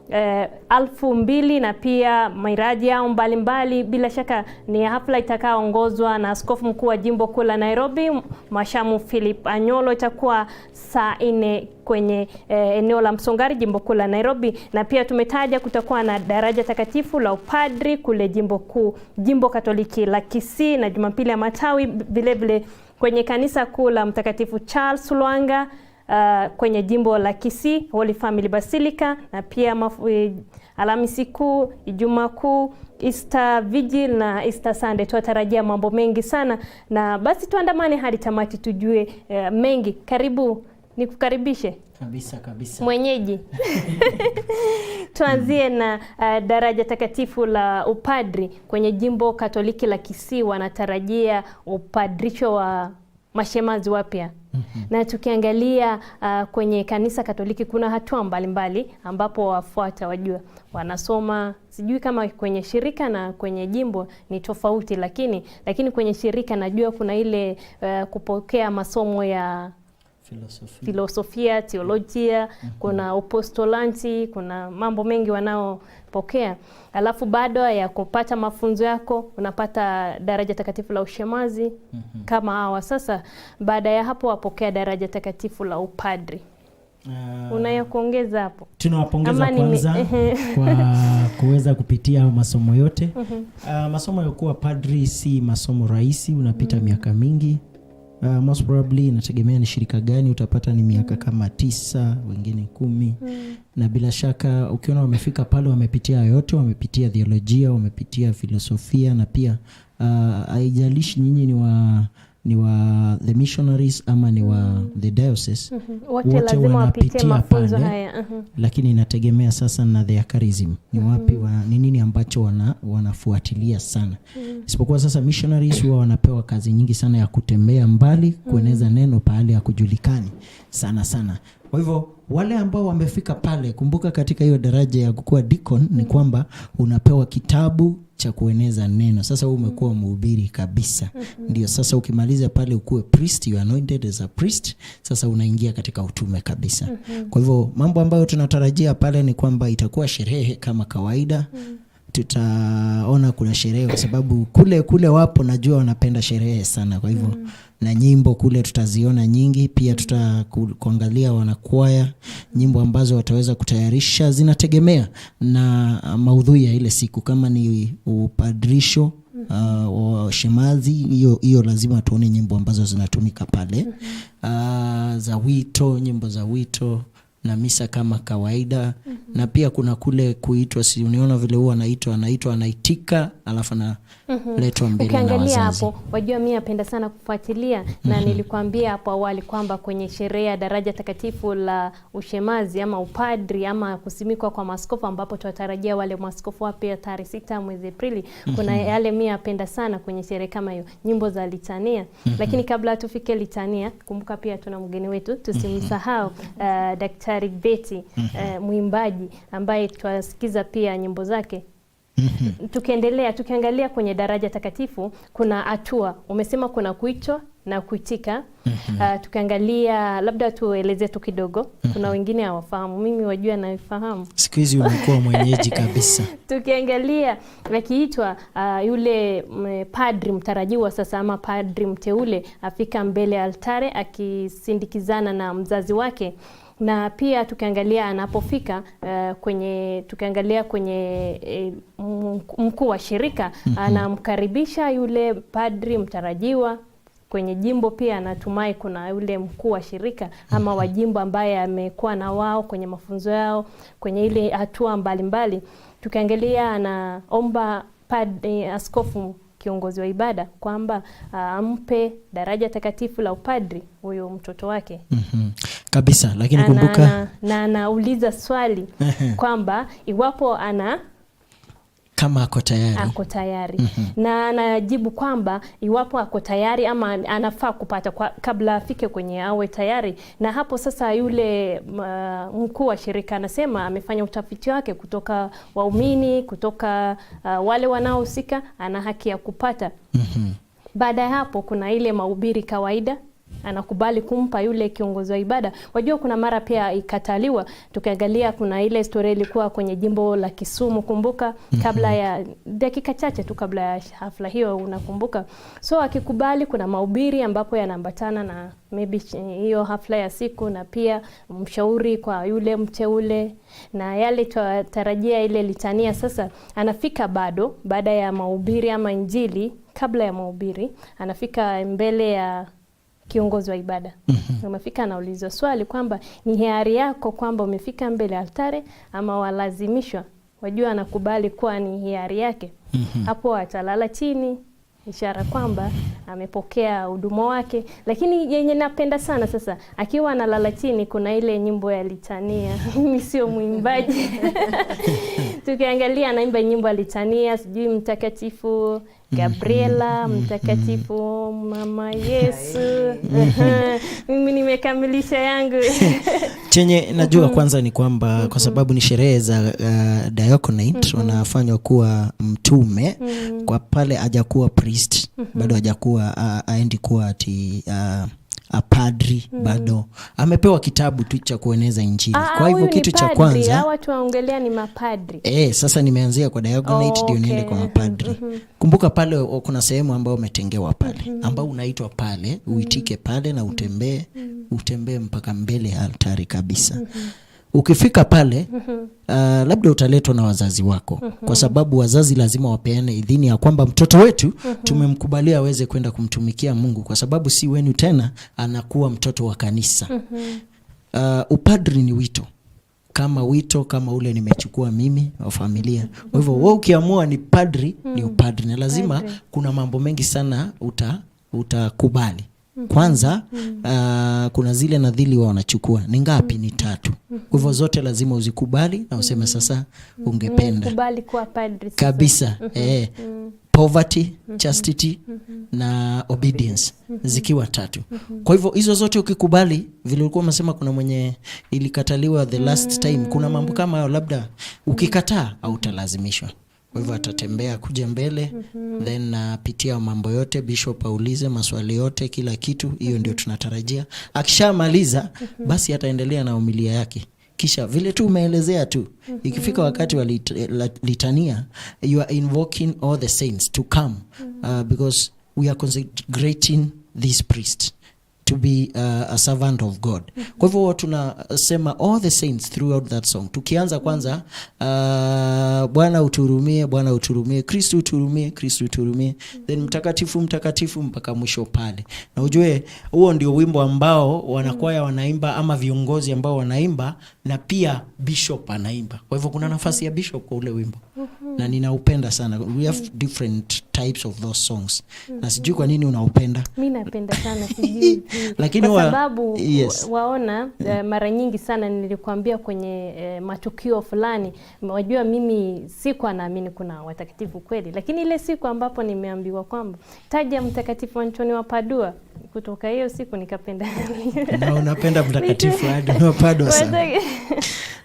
2000 na pia miradi yao mbalimbali. Bila shaka ni hafla itakayoongozwa na askofu mkuu wa jimbo kuu la Nairobi Mashamu Philip Anyolo. Itakuwa saa 4 kwenye eneo la Msongari, jimbo kuu la Nairobi. Na pia tumetaja kutakuwa na daraja takatifu la upadri kule jimbo Katoliki la Kisii, na Jumapili ya matawi vile vile kwenye kanisa kuu la Mtakatifu Charles Lwanga kwenye jimbo la Kisii, Holy Family Basilica, na pia Alhamisi Kuu, Ijumaa Kuu, Easter Vigil na Easter Sunday. Tunatarajia mambo mengi sana, na basi tuandamane hadi tamati tujue mengi. Karibu, nikukaribishe. Kabisa. Mwenyeji. Tuanzie na daraja takatifu la upadri kwenye jimbo Katoliki la Kisii. Wanatarajia upadrisho wa mashemazi wapya. Na tukiangalia kwenye kanisa Katoliki kuna hatua mbalimbali ambapo wafuata wajua wanasoma, sijui kama kwenye shirika na kwenye jimbo ni tofauti, lakini kwenye shirika najua kuna ile kupokea masomo ya filosofia, teolojia, kuna apostolanti, kuna mambo mengi wanaopokea. Alafu baada ya kupata mafunzo yako unapata daraja takatifu la ushemazi kama hawa. Sasa baada ya hapo wapokea daraja takatifu la upadri. Unayo kuongeza hapo? Tunawapongeza kwanza kwa kuweza kupitia masomo yote. Masomo ya kuwa padri si masomo rahisi, unapita miaka mingi. Most probably inategemea ni shirika gani, utapata ni miaka kama 9, wengine 10. Na bila shaka ukiona wamefika pale wamepitia yote, wamepitia theolojia, wamepitia filosofia, na pia haijalishi nyinyi ni wa the missionaries ama ni wa the diocese, wote wanapitia mafunzo haya. Lakini inategemea sasa na their charism, ni wapi ni nini ambacho wanafuatilia sana. Isipokuwa sasa missionaries huwa wanapewa kazi nyingi sana ya kutembea mbali, kueneza neno pahali ya kujulikani sana. Kwa hivyo wale ambao wamefika pale, kumbuka katika hiyo daraja ya kukua deacon ni kwamba unapewa kitabu cha kueneza neno. Sasa wewe umekuwa mhubiri kabisa. Ndio sasa ukimaliza pale ukue priest, you are anointed as a priest. Sasa unaingia katika utume kabisa. Kwa hivyo mambo ambayo tunatarajia pale ni kwamba itakuwa sherehe kama kawaida. Tutaona kuna sherehe kwa sababu kule wapo najua wanapenda sherehe sana. Kwa hivyo na nyimbo kule tutaziona nyingi. Pia tutakuangalia wanakwaya, nyimbo ambazo wataweza kutayarisha zinategemea na maudhui ya ile siku. Kama ni upadrisho wa shemazi, hiyo lazima tuone nyimbo ambazo zinatumika pale. Za wito, nyimbo za wito, na misa kama kawaida. Na pia kuna kule kuitwa, si uniona vile huwa anaitika alafu na letwa mbele na wazazi. Ukiangalia hapo, wajua mimi napenda sana kufuatilia na nilikwambia hapo awali kwamba kwenye sherehe ya daraja takatifu la ushemazi ama upadri ama kusimikwa kwa maaskofu, ambapo tunatarajia wale maaskofu wapya tarehe 6 mwezi Aprili, kuna yale mimi napenda sana kwenye sherehe kama hiyo, nyimbo za litania. Lakini kabla tufike litania, kumbuka pia tuna mgeni wetu, tusimsahau Daktari Betty, mwimbaji ambaye twasikiza pia nyimbo zake. Tukiangalia kwenye daraja takatifu kuna hatua. Umesema kuna kuitwa, na kuitika. Tukiangalia, labda tueleze tu kidogo. Kuna wengine hawafahamu, mimi wajua naifahamu. Siku hizi umekuwa mwenyeji kabisa. Tukiangalia akiitwa yule padri mtarajiwa sasa, ama padri mteule, afika mbele ya altare akisindikizana na mzazi wake. Na pia tukiangalia anapofika tukiangalia kwenye mkuu wa shirika, anamkaribisha yule padri mtarajiwa. Kwenye jimbo pia anatumai kuna yule mkuu wa shirika ama wa jimbo ambaye amekuwa na wao kwenye mafunzo yao kwenye ile hatua mbalimbali. Tukiangalia anaomba askofu, kiongozi wa ibada, kwamba ampe daraja takatifu la upadri huyo mtoto wake. Kabisa, lakini kumbuka na anauliza swali kwamba iwapo kama ako tayari. Na anajibu kwamba iwapo ako tayari ama anafaa kupata kabla afike kwenye awe tayari. Na hapo sasa yule mkuu wa shirika anasema amefanya utafiti wake kutoka waumini, kutoka wale wanaohusika, ana haki ya kupata. Baada ya hapo kuna ile mahubiri kawaida, anakubali kumpa yule kiongozi wa ibada. Wajua kuna mara pia ikataliwa. Tukiangalia kuna ile story ilikuwa kwenye jimbo la Kisumu, kumbuka, kabla ya dakika chache tu kabla ya hafla hiyo, unakumbuka. So akikubali, kuna mahubiri ambapo yanaambatana na maybe hiyo hafla ya siku, na pia mshauri kwa yule mteule, na yale tutarajia ile litania. Sasa anafika baada ya mahubiri ama injili, kabla ya mahubiri anafika mbele ya kiongozi wa ibada. Umefika, anaulizwa swali kwamba ni hiari yako kwamba umefika mbele altare ama walazimishwa. Wajua anakubali kuwa ni hiari yake. Hapo atalala chini, ishara kwamba amepokea huduma wake. Lakini yenye napenda sana sasa, akiwa analala chini, kuna ile nyimbo ya litania. Mimi sio mwimbaji. Tukiangalia anaimba nyimbo ya litania, sijui mtakatifu Gabriela, mtakatifu Mama Yesu. Mimi nimekamilisha yangu. Chenye najua kwanza ni kwamba kwa sababu ni sherehe za diaconate, wanafanywa kuwa mtume, kwa pale hajakuwa priest, bado hajakuwa aendi kuwa ati padri, bado amepewa kitabu tu cha kueneza injili. Kwa hivyo kitu cha kwanza watu waongelea ni mapadri. Sasa nimeanzia kwa diaconate ndio niende kwa mapadri. Kumbuka pale kuna sehemu ambayo umetengewa pale, ambao unaitwa pale, uitike pale na utembee mpaka mbele ya altari kabisa. Ukifika pale labda utaletwa na wazazi wako, kwa sababu wazazi lazima wapeane idhini ya kwamba mtoto wetu tumemkubalia aweze kwenda kumtumikia Mungu, kwa sababu si wenu tena, anakuwa mtoto wa kanisa. Upadri ni wito kama ule nimechukua mimi wa familia. Kwa hivyo wewe ukiamua ni padri, ni upadri, na lazima kuna mambo mengi sana utakubali. Kwanza kuna zile nadhili wanachukua, ni ngapi? Ni 3. Kwa hivyo zote lazima uzikubali na useme sasa ungependa kubali kuwa padri sasa. Kabisa. Poverty, chastity na obedience, zikiwa 3. Kwa hivyo hizo zote ukikubali, vile ulikuwa umesema kuna mwenye ilikataliwa the last time, kuna mambo kama hayo labda ukikataa au utalazimishwa. Kwa hivyo atatembea kuja mbele, then pitia mambo yote, bishop aulize maswali yote, kila kitu. Hiyo ndio tunatarajia. Akishamaliza basi ataendelea na homilia yake. Kisha vile tu umeelezea tu, ikifika wakati wa litania, you are invoking all the saints to come, because we are consecrating this priest to be a servant of God. Kwa hivyo tunasema all the saints throughout that song. Tukianza kwanza Bwana uturumie, Bwana uturumie, Kristo uturumie, Kristo uturumie, then mtakatifu mtakatifu mpaka mwisho pale. Na ujue huo ndio wimbo ambao wanakwaya wanaimba, ama viongozi ambao wanaimba, na pia bishop anaimba. Kwa hivyo kuna nafasi ya bishop kwa ule wimbo. Na ninaupenda sana. We have different types of those songs. Na sijui kwa nini unaupenda. Mimi napenda sana, sijui. Lakini kwa sababu waona mara nyingi sana nilikwambia kwenye matukio fulani, wajua mimi siku naamini kuna watakatifu kweli, lakini ile siku ambapo nimeambiwa kwamba taja mtakatifu Antoni wa Padua, kutoka hiyo siku nikapenda. Na unapenda mtakatifu Antoni wa Padua sana.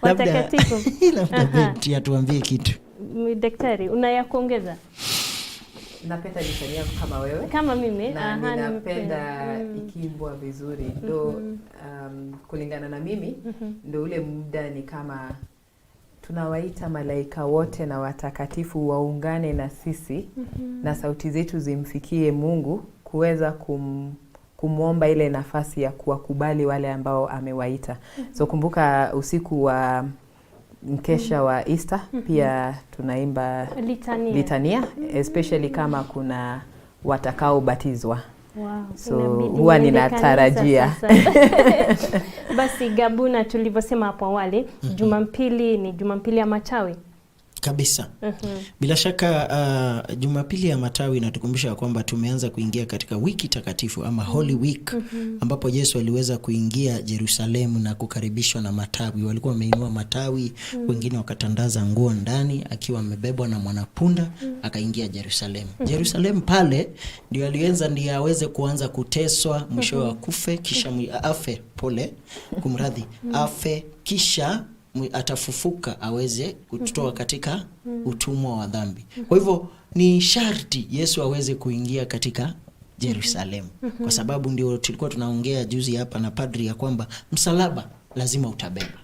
Watakatifu. Labda tuambie kitu. Daktari, unayakuongeza? napenda litania kama wewe. Kama mimi. Na ninapenda ikiimbwa vizuri. Ndo kulingana na mimi, ndo ule muda ni kama tunawaita malaika wote na watakatifu waungane na sisi na sauti zetu zimfikie Mungu kuweza kumwomba ile nafasi ya kuwakubali wale ambao amewaita. So kumbuka usiku wa mkesha wa Easter pia tunaimba litania especially kama kuna watakao batizwa. Wow, so huwa ninatarajia. Basi Gabuna, tulivyosema hapo awali, Jumapili ni Jumapili ya matawi. Kabisa. Bila shaka Jumapili ya matawi inatukumbusha kwamba tumeanza kuingia katika wiki takatifu ama Holy Week, ambapo Yesu aliweza kuingia Yerusalemu na kukaribishwa na matawi. Walikuwa wameinua matawi, wengine wakatandaza nguo ndani, akiwa amebebwa na mwanapunda, akaingia Yerusalemu. Yerusalemu pale ndio alianza, ndiye aweze kuanza kuteswa, mwisho wa kufe, kisha afe, afe, kisha atafufuka aweze kutoka katika utumwa wa dhambi. Kwa hivyo ni sharti Yesu aweze kuingia katika Yerusalemu. Kwa sababu ndio tulikuwa tunaongea juzi hapa na padri ya kwamba msalaba lazima utabeba.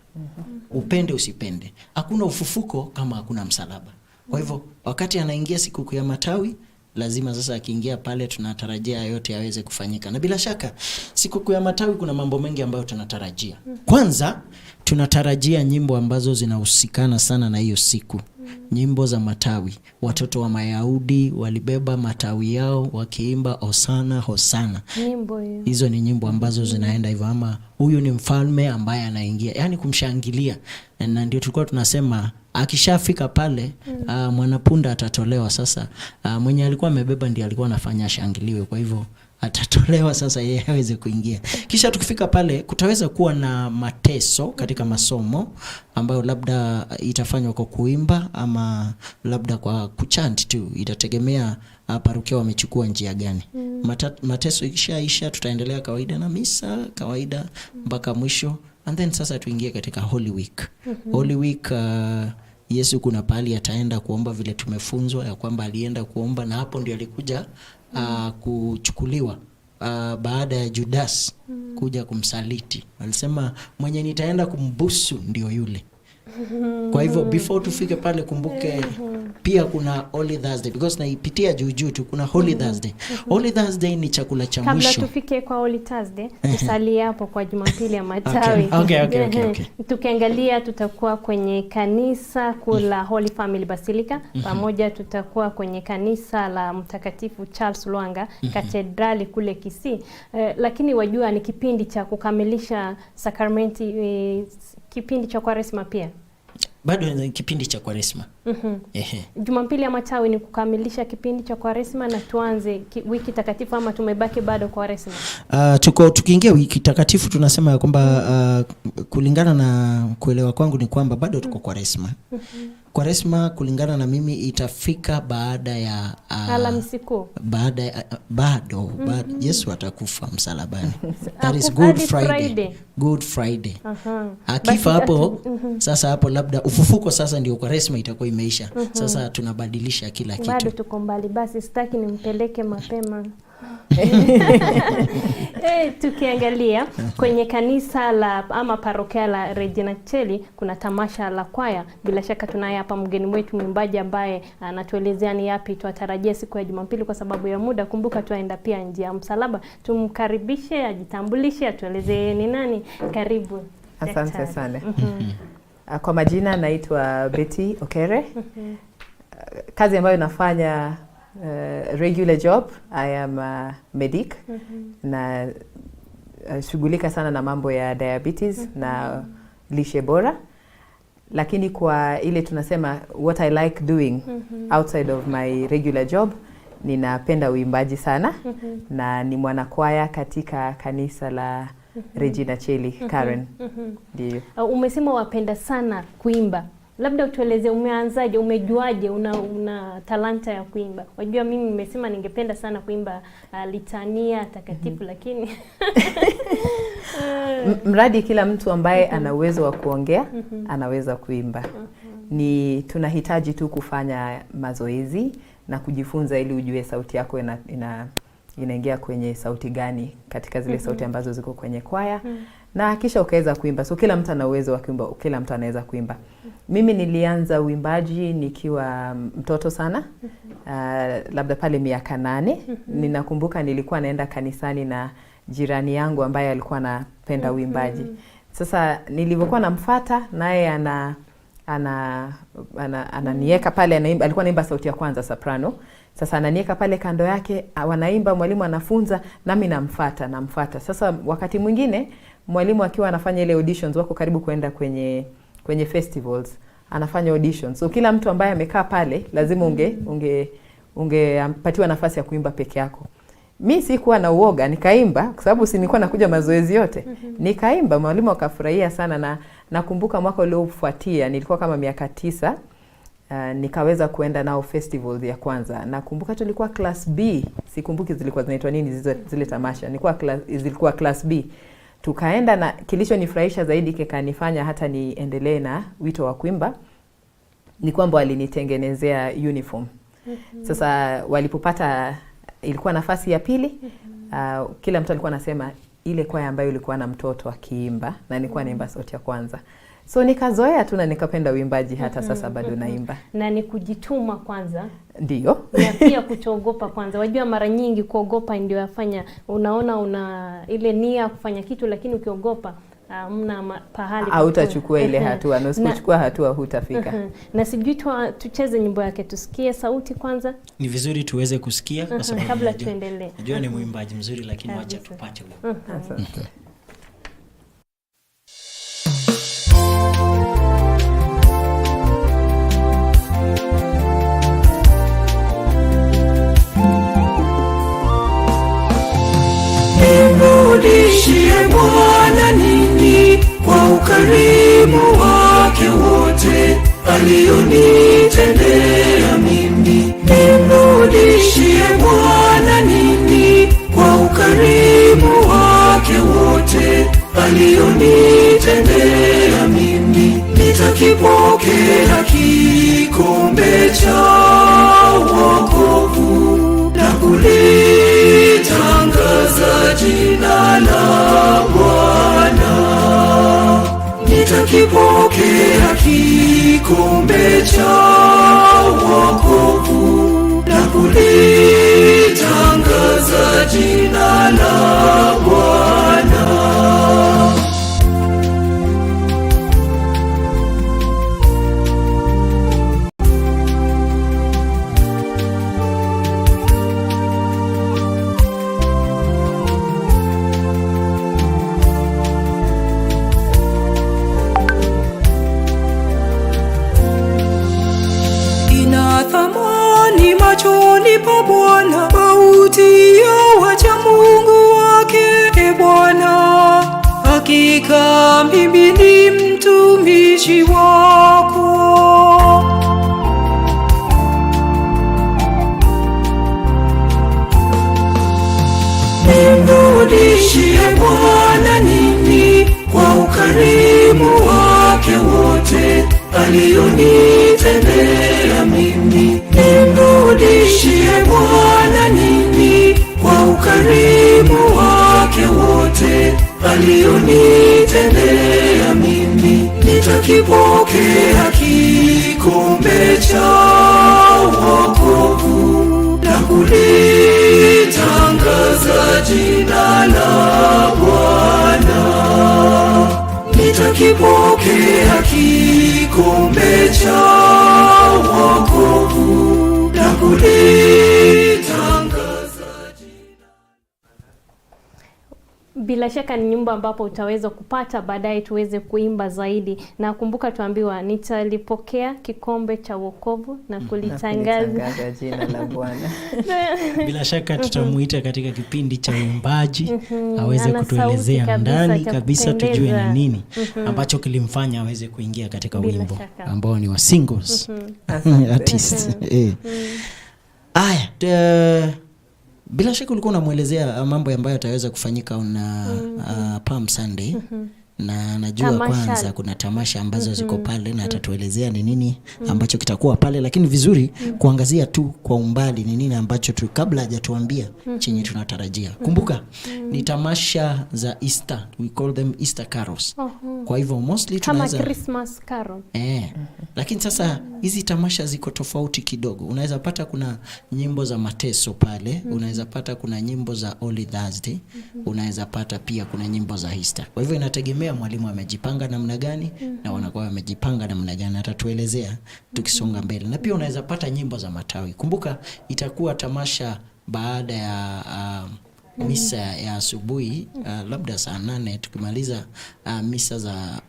Upende usipende. Hakuna ufufuko kama hakuna msalaba. Kwa hivyo wakati anaingia siku ya matawi, lazima sasa akiingia pale tunatarajia yote yaweze kufanyika. Na bila shaka siku ya matawi kuna mambo mengi ambayo tunatarajia. Kwanza tunatarajia nyimbo ambazo zinahusikana sana na hiyo siku. Nyimbo za matawi. Watoto wa Mayahudi walibeba matawi yao wakiimba Hosana Hosana. Nyimbo hiyo. Hizo ni nyimbo ambazo zinaenda hivyo, ama huyu ni mfalme ambaye anaingia, yani kumshangilia. Na ndio tulikuwa tunasema akishafika pale mwanapunda atatolewa. Sasa mwenye alikuwa amebeba ndiye alikuwa anafanya shangiliwe, kwa hivyo atatolewa sasa yeye aweze kuingia. Kisha tukifika pale kutaweza kuwa na mateso katika masomo ambayo labda itafanywa kwa kuimba ama labda kwa kuchant tu, itategemea parokia wamechukua njia gani. Mateso ikishaisha tutaendelea kawaida na misa kawaida mpaka mwisho, and then sasa tuingie katika Holy Week. Holy Week Yesu kuna pahali ataenda kuomba, vile tumefunzwa ya kwamba alienda kuomba, na hapo ndio alikuja kuchukuliwa baada ya Judas kuja kumsaliti. Alisema mwenye nitaenda kumbusu ndio yule. Kwa hivyo before tufike pale kumbuke pia kuna Holy Thursday, because naipitia juu tu kuna Holy Thursday. Holy Thursday ni chakula cha mwisho. Kabla tufike kwa Holy Thursday, tusalie hapo kwa Jumapili ya matawi. Okay. Tukiangalia tutakuwa kwenye kanisa kula Holy Family Basilica, pamoja tutakuwa kwenye kanisa la Mtakatifu Charles Lwanga, katedrali kule Kisii. Lakini wajua ni kipindi cha kukamilisha sakramenti, kipindi cha Kwaresma pia. Bado ni kipindi cha Kwaresma. Jumapili ya matawi ni kukamilisha kipindi cha Kwaresma na tuanze wiki takatifu, ama tumebaki bado Kwaresma? Tukiingia wiki takatifu tunasema ya kwamba kulingana na kuelewa kwangu ni kwamba bado tuko Kwaresma. Kwaresma kulingana na mimi itafika baada ya Alhamisi Kuu. Bado Yesu atakufa msalabani. That is Good Friday. Good Friday. Akifa hapo sasa, hapo labda ufufuko sasa ndio Kwaresma itakuwa imeisha. Sasa tunabadilisha kila kitu. Bado tuko mbali, basi sitaki nimpeleke mapema. Tukiangalia kwenye kanisa la ama parokia la Regina Cheli kuna tamasha la kwaya. Bila shaka tunaye hapa mgeni wetu mwimbaji ambaye anatuelezea ni yapi tuatarajia siku ya Jumapili. Kwa sababu ya muda, kumbuka tuaenda pia njia ya msalaba. Tumkaribishe ajitambulishe, atuelezee ni nani. Karibu. Asante sana. Kwa majina naitwa Betty Okere. Kazi ambayo nafanya regular job, I am a medic na shughulika sana na mambo ya diabetes na lishe bora. Lakini kwa ile tunasema what I like doing outside of my regular job, ninapenda uimbaji sana na ni mwanakwaya katika kanisa la Regina Cheli Karen. Ndio. Umesema wapenda sana kuimba. Labda utueleze umeanzaje, umejuaje una talanta ya kuimba? Wajua mimi nimesema ningependa sana kuimba litania takatifu lakini mradi kila mtu ambaye ana uwezo wa kuongea anaweza kuimba. Ni tunahitaji tu kufanya mazoezi na kujifunza ili ujue sauti yako inaingia kwenye sauti gani katika zile sauti ambazo ziko kwenye kwaya, na kisha ukaweza kuimba. So kila mtu ana uwezo wa kuimba, kila mtu anaweza kuimba. Mimi nilianza uimbaji nikiwa mtoto sana, labda pale miaka 8. Ninakumbuka nilikuwa naenda kanisani na jirani yangu ambaye alikuwa anapenda uimbaji. Sasa nilivyokuwa namfuata naye ananieka pale, alikuwa anaimba sauti ya kwanza soprano. Sasa ananieka pale kando yake, wanaimba, mwalimu anafunza, nami namfuata. Sasa wakati mwingine mwalimu akiwa anafanya ile auditions, wako karibu kwenda kwenye festivals, anafanya auditions. So kila mtu ambaye amekaa pale lazima ungepatiwa nafasi ya kuimba peke yako. Mimi sikuwa na uoga, nikaimba kwa sababu si nilikuwa nakuja mazoezi yote. Nikaimba, mwalimu akafurahia sana, na nakumbuka mwaka uliofuatia nilikuwa kama miaka 9, nikaweza kuenda nao festival ya kwanza. Nakumbuka tulikuwa class B, sikumbuki zilikuwa zinaitwa nini zile tamasha. Zilikuwa class B. Tukaenda, na kilichonifurahisha zaidi kikanifanya hata niendelee na wito wa kuimba ni kwamba walinitengenezea uniform. Sasa walipopata, ilikuwa nafasi ya pili, kila mtu alikuwa anasema ile kwaya ambayo ilikuwa na mtoto akiimba, na nilikuwa naimba sauti ya kwanza. So nikazoea tu na nikapenda uimbaji, hata sasa bado naimba. Na ni kujituma kwanza. Ndio. Na pia kutogopa kwanza. Wajua mara nyingi kuogopa ndio yafanya, unaona una ile nia kufanya kitu, lakini ukiogopa mna pahali hautachukua ile hatua, na usipochukua hatua hutafika. Na sijui tucheze nyimbo yake tusikie sauti kwanza. Ni vizuri tuweze kusikia kwa sababu kabla tuendelee. Najua ni mwimbaji mzuri, lakini wacha tupate huyo. Asante. Nimrudishie Bwana nini kwa ukarimu wake wote alionitendea mimi. Nimrudishie Bwana nini kwa ukarimu wake wote alionitendea mimi. Nitakipokea kikombe cha wokovu na kulitangaza jina la Bwana. Nitakipokea kikombe cha wokovu na kulitangaza jina la Bwana. Machoni pa Bwana sauti ya wacha Mungu wake. E Bwana, hakika mimi ni mtumishi wako. Nimrudishie Bwana nini kwa ukarimu wake wote alionitendea mimi. Nimrudishie Bwana nini kwa ukarimu wake wote alionitendea mimi. Nitakipokea kikombe cha wokovu na kulitangaza jina la Bwana. Nitakipokea kikombe cha wokovu na kulitangaza jina. Bila shaka ni nyimbo ambapo utaweza kupata baadaye tuweze kuimba zaidi. Na kumbuka tuambiwa nitalipokea kikombe cha wokovu na kulitangaza jina la Bwana. Bila shaka tutamuita katika kipindi cha uimbaji aweze kutuelezea ndani kabisa tujue ni nini ambacho kilimfanya aweze kuingia katika wimbo ambao ni wa singles artists. Aya, bila shaka ulikuwa unamuelezea mambo ambayo yataweza kufanyika on Palm Sunday. na najua Tamasha. kwanza kuna tamasha ambazo ziko pale na atatuelezea ni nini ambacho kitakuwa pale, lakini vizuri kuangazia tu kwa umbali ni nini ambacho tu kabla hajatuambia chenye tunatarajia. Kumbuka ni tamasha za Easter, we call them Easter carols. Kwa hivyo mostly tunaweza kama Christmas carol. Lakini sasa hizi tamasha ziko tofauti kidogo. Unaweza pata kuna nyimbo za mateso pale, unaweza pata kuna nyimbo za Holy Thursday, unaweza pata pia kuna nyimbo za Easter. Kwa hivyo inategemea mwalimu amejipanga namna gani na wanakuwa wamejipanga namna gani, atatuelezea tukisonga mbele. Na pia unaweza pata nyimbo za matawi. Kumbuka itakuwa tamasha baada ya misa ya asubuhi, labda saa 8 tukimaliza misa za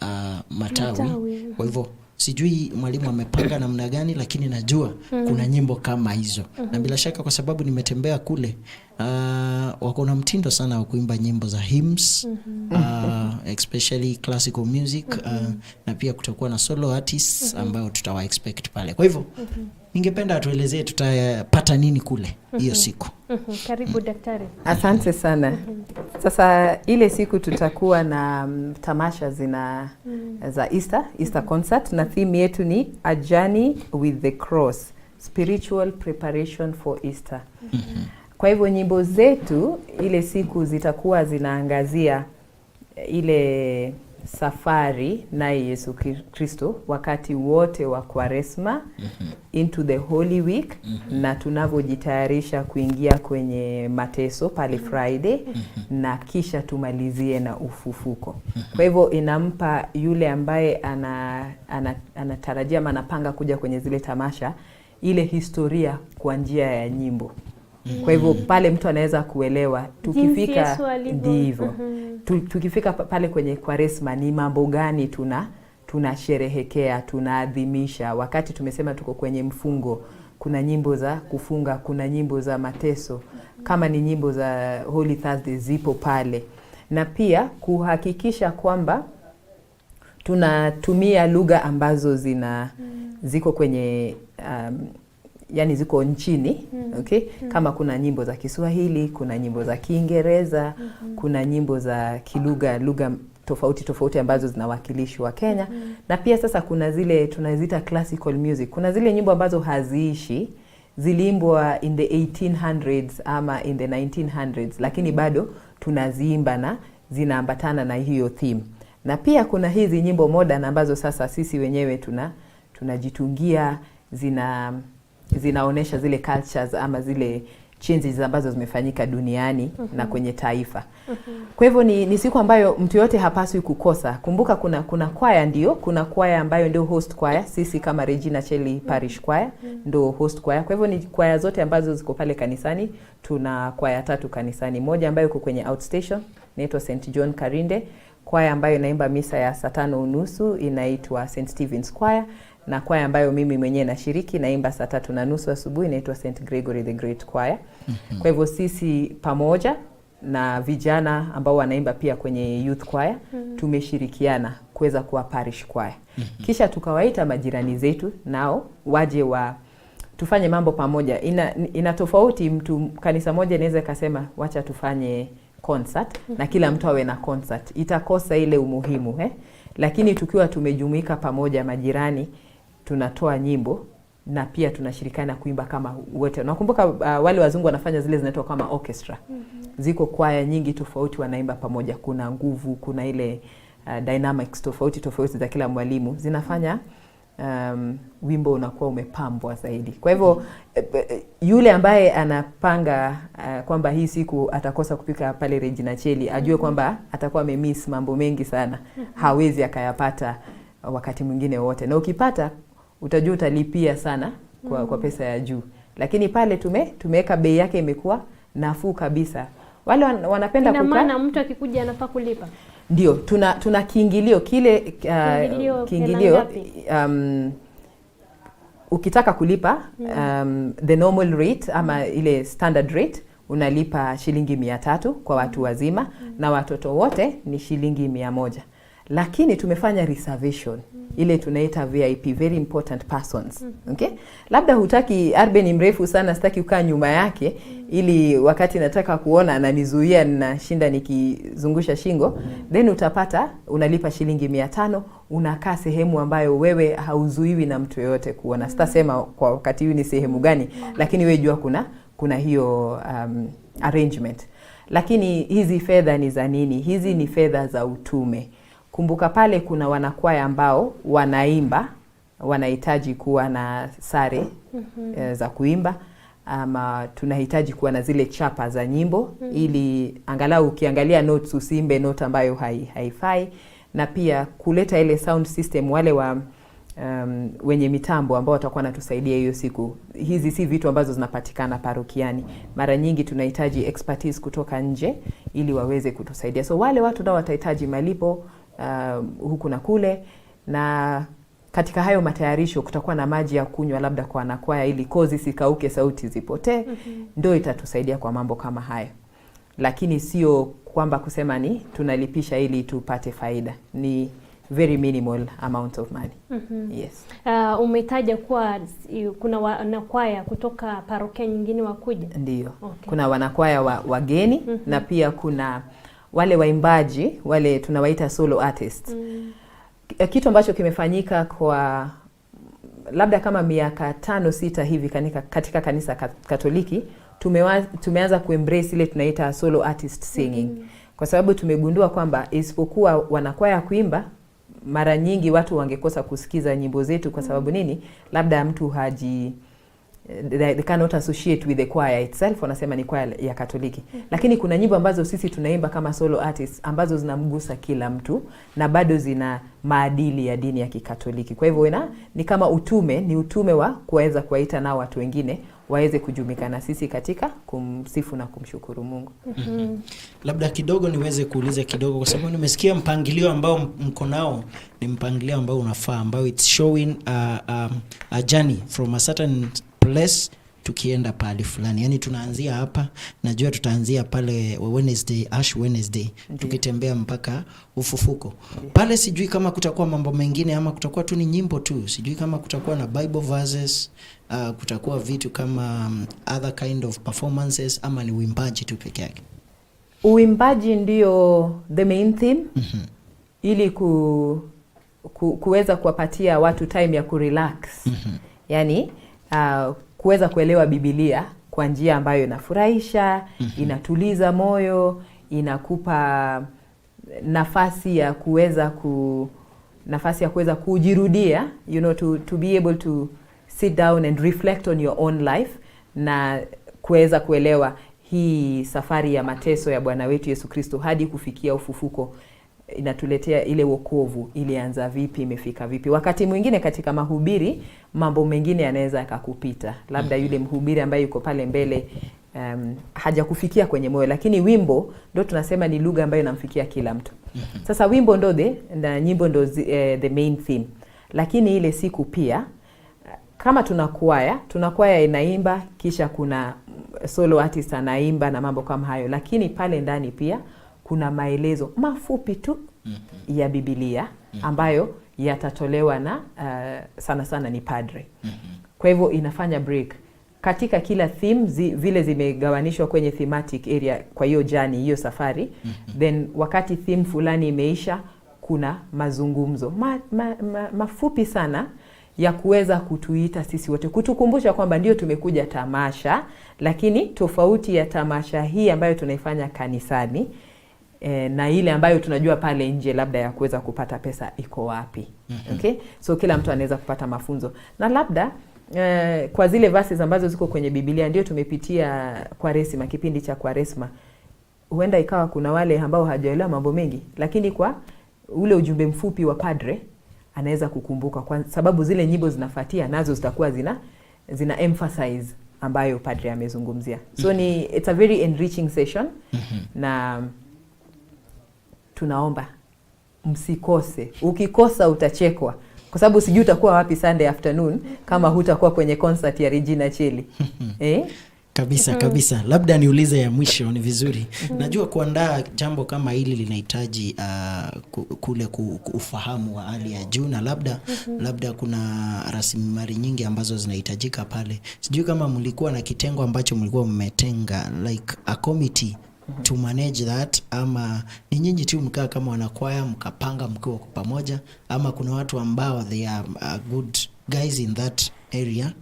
matawi. Kwa hivyo sijui mwalimu amepanga namna gani, lakini najua kuna nyimbo kama hizo. Na bila shaka kwa sababu nimetembea kule, wako na mtindo sana wa kuimba nyimbo za hymns, especially classical music, na pia kutakuwa na solo artists ambao tutawa expect pale. Kwa hivyo ningependa atuelezee tutapata nini kule hiyo siku. Karibu daktari. Asante sana. Sasa ile siku tutakuwa na tamasha za Easter concert, na theme yetu ni A Journey with the Cross, Spiritual Preparation for Easter. Kwa hivyo nyimbo zetu ile siku zitakuwa zinaangazia ile safari na Yesu Kristo wakati wote wa Kwaresma into the Holy Week, na tunavyojitayarisha kuingia kwenye mateso pale Friday, na kisha tumalizie na ufufuko. Kwa hivyo inampa yule ambaye anatarajia ama anapanga kuja kwenye zile tamasha ile historia kwa njia ya nyimbo. Kwa hivyo pale mtu anaweza kuelewa tukifika ndivyo. Tukifika pale kwenye Kwaresma ni mambo gani tunasherehekea, tunaadhimisha. Wakati tumesema tuko kwenye mfungo, kuna nyimbo za kufunga, kuna nyimbo za mateso, kama ni nyimbo za Holy Thursday zipo pale. Na pia kuhakikisha kwamba tunatumia lugha ambazo ziko kwenye yani ziko nchini, okay? Kama kuna nyimbo za Kiswahili, kuna nyimbo za Kiingereza, kuna nyimbo za lugha tofauti ambazo zinawakilishwa Kenya. Na pia sasa kuna zile tunazita classical music. Kuna zile nyimbo ambazo haziishi, ziliimbwa in the 1800s ama in the 1900s, lakini bado tunaziimba na zinaambatana na hiyo theme. Na pia kuna hizi nyimbo modern ambazo sasa sisi wenyewe tunajitungia, zinaonesha zile cultures ama zile changes ambazo zimefanyika duniani na kwenye taifa. Kwa hivyo ni siku ambayo mtu yote hapaswi kukosa. Kumbuka kuna kwaya kuna kwaya ambayo ndio host choir. Sisi kama Regina Cheli Parish Choir ndio host choir. Kwa hivyo ni kwaya zote ambazo ziko pale kanisani. Tuna kwaya 3 kanisani. Moja ambayo iko kwenye outstation inaitwa St. John Karinde. Kwaya ambayo inaimba misa ya saa 5:30 inaitwa St. Stephen's Choir. Na kwaya ambayo mimi mwenyewe nashiriki naimba saa 3:30 asubuhi inaitwa St. Gregory the Great Choir. Kwa hivyo sisi pamoja na vijana ambao wanaimba pia kwenye youth choir tumeshirikiana kuweza kuwa parish choir. Kisha tukawaita majirani zetu nao waje tufanye mambo pamoja. Ina tofauti, mtu kanisa moja inaweza kasema wacha tufanye concert na kila mtu awe na concert, itakosa ile umuhimu lakini tukiwa tumejumuika pamoja majirani, tunatoa nyimbo na pia tunashirikana kuimba kama wote. Nakumbuka wale wazungu wanafanya zile zinaitwa kama orchestra. Ziko kwaya nyingi tofauti wanaimba pamoja, kuna nguvu, kuna ile dynamics tofauti za kila mwalimu zinafanya wimbo unakuwa umepambwa zaidi. Kwa hivyo yule ambaye anapanga kwamba hii siku atakosa kupika pale Regina Cheli, ajue kwamba atakuwa amemiss mambo mengi sana. Hawezi akayapata wakati mwingine wote. Na ukipata utajua utalipia sana kwa pesa ya juu. Lakini pale tumeweka bei yake imekuwa nafuu kabisa. Wale wanapenda kukaa. Ina maana mtu akikuja anafaa kulipa. Ndio, tuna kiingilio kile kiingilio ukitaka kulipa the normal rate ama ile standard rate unalipa shilingi 300 kwa watu wazima na watoto wote ni shilingi 100. lakini tumefanya reservation ile tunaita VIP, very important persons. Okay? Labda hutaki Arbe ni mrefu sana, sitaki kukaa nyuma yake ili wakati nataka kuona ananizuia ninashinda nikizungusha shingo, then utapata unalipa shilingi 500, unakaa sehemu ambayo wewe hauzuiwi na mtu yoyote kuona. Sitasema kwa wakati huu ni sehemu gani, lakini wewe jua kuna hiyo arrangement. Lakini hizi fedha ni za nini? Hizi ni fedha za utume. Kumbuka pale kuna wanakwaya ambao wanaimba, wanahitaji kuwa na sare za kuimba, ama tunahitaji kuwa na zile chapa za nyimbo ili angalau ukiangalia notes usiimbe note ambayo haifai, na pia kuleta ile sound system, wale wa wenye mitambo ambao watakuwa natusaidia hiyo siku. Hizi si vitu ambazo zinapatikana parokiani. Mara nyingi tunahitaji expertise kutoka nje ili waweze kutusaidia. So wale watu nao watahitaji malipo huku na kule, na katika hayo matayarisho kutakuwa na maji ya kunywa labda kwa wanakwaya ili kozi sikauke, sauti zipotee. Ndio itatusaidia kwa mambo kama hayo. Lakini sio kwamba kusema ni tunalipisha ili tupate faida. Ni very minimal amount of money. Yes. Umetaja kuwa kuna wanakwaya kutoka parokia nyingine wakuja? Ndio. Okay. Kuna wanakwaya wageni na pia kuna wale waimbaji, wale tunawaita solo artists. Kitu ambacho kimefanyika kwa labda kama miaka 5-6 hivi katika kanisa Katoliki, tumeanza kuembrace ile tunaita solo artist singing. Kwa sababu tumegundua kwamba isipokuwa wanakwaya kuimba, mara nyingi watu wangekosa kusikiza nyimbo zetu. Kwa sababu nini? Labda mtu they cannot associate with the choir itself, wanasema ni choir ya Katoliki. Lakini kuna nyimbo ambazo sisi tunaimba kama solo artists ambazo zinamgusa kila mtu na bado zina maadili ya dini ya Kikatoliki. Kwa hivyo ni kama ni utume wa kuweza kuwaita nao watu wengine waweze kujumika na sisi katika kumsifu na kumshukuru Mungu. Labda kidogo niweze kuuliza kidogo, kwa sababu nimesikia mpangilio ambao mko nao ni mpangilio ambao unafaa, ambao it's showing a journey from a certain place tukienda pale fulani. Yani tunaanzia hapa, najua tutaanzia pale Wednesday, Ash Wednesday, tukitembea mpaka ufufuko. Pale sijui kama kutakuwa mambo mengine ama kutakuwa tu ni nyimbo tu. Sijui kama kutakuwa na Bible verses, kutakuwa vitu kama other kind of performances, ama ni uimbaji tu peke yake. Uimbaji ndio the main theme. Ili kuweza kuwapatia watu time ya kurelax. Yani kuweza kuelewa Biblia kwa njia ambayo inafurahisha, inatuliza moyo, inakupa nafasi ya kuweza kujirudia, to be able to sit down and reflect on your own life, na kuweza kuelewa hii safari ya mateso ya Bwana wetu Yesu Kristo hadi kufikia ufufuko inatuletea ile wokovu, ilianza vipi, imefika vipi. Wakati mwingine katika mahubiri mambo mengine yanaweza yakakupita, labda yule mhubiri ambaye yuko pale mbele hajakufikia kwenye moyo, lakini wimbo ndo tunasema ni lugha ambayo inamfikia kila mtu. Sasa wimbo ndo na nyimbo ndo the main theme. Lakini ile siku pia kama tunakwaya inaimba, kisha kuna solo artist anaimba na mambo kama hayo, lakini pale ndani pia kuna maelezo mafupi tu ya Biblia ambayo yatatolewa na sana sana ni padre. Kwa hivyo inafanya break katika kila theme, vile zimegawanishwa kwenye thematic area. Kwa hiyo journey, hiyo safari, then wakati theme fulani imeisha, kuna mazungumzo mafupi sana ya kuweza kutuita sisi wote, kutukumbusha kwamba ndio tumekuja tamasha, lakini tofauti ya tamasha hii ambayo tunaifanya kanisani na ile ambayo tunajua pale nje labda ya kuweza kupata pesa iko wapi. Okay? So kila mtu anaweza kupata mafunzo. Na labda kwa zile verses ambazo ziko kwenye Biblia ndio tumepitia Kwaresima, kipindi cha Kwaresima. Huenda ikawa kuna wale ambao hajaelewa mambo mengi, lakini kwa ule ujumbe mfupi wa padre anaweza kukumbuka, kwa sababu zile nyimbo zinafuatia nazo zitakuwa zina emphasize ambayo padre amezungumzia. So it's a very enriching session. Na tunaomba msikose. Ukikosa utachekwa, kwa sababu sijui utakuwa wapi Sunday afternoon kama hutakuwa kwenye concert ya Regina Cheli. Kabisa. Labda niulize ya mwisho ni vizuri. Najua kuandaa jambo kama hili linahitaji kule ufahamu wa hali ya juu, na labda kuna rasilimali nyingi ambazo zinahitajika pale. Sijui kama mlikuwa na kitengo ambacho mlikuwa mmetenga, like a committee to manage that, ama ni nyinyi tu mkaa kama wanakwaya mkapanga mkiwa pamoja, ama kuna watu ambao they are good guys in that area,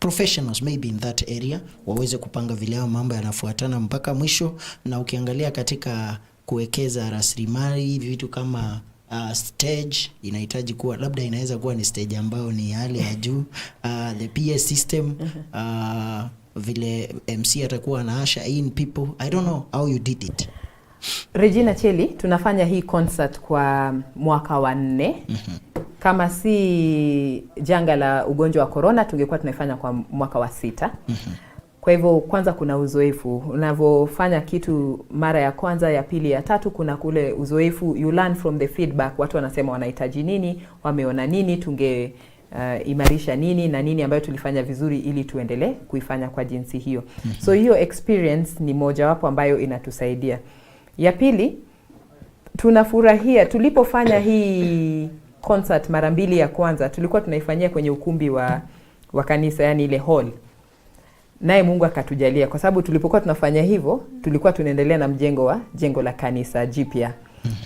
professionals maybe in that area, waweze kupanga vile mambo yanafuatana mpaka mwisho. Na ukiangalia katika kuwekeza rasilimali, vitu kama stage inahitaji kuwa, labda inaweza kuwa ni stage ambayo ni hali ya juu, the PA system, vile MC atakuwa anaasha in people. I don't know how you did it. Regina Cheli, tunafanya hii concert kwa mwaka wa 4. Kama si janga la ugonjwa wa corona tungekuwa tunaifanya kwa mwaka wa 6. Kwa hivyo kwanza kuna uzoefu. Unavofanya kitu mara ya kwanza, ya pili, ya tatu, kuna kule uzoefu, you learn from the feedback. Watu wanasema wanahitaji nini, wameona nini, tunge imarisha nini na nini ambayo tulifanya vizuri ili tuendelee kuifanya kwa jinsi hiyo. So hiyo experience ni moja wapo ambayo inatusaidia. Ya pili, tunafurahia tulipofanya hii concert mara 2 ya kwanza, tulikuwa tunaifanyia kwenye ukumbi wa kanisa, yani ile hall. Naye Mungu akatujalia, kwa sababu tulipokuwa tunafanya hivyo tulikuwa tunaendelea na jengo la kanisa jipya.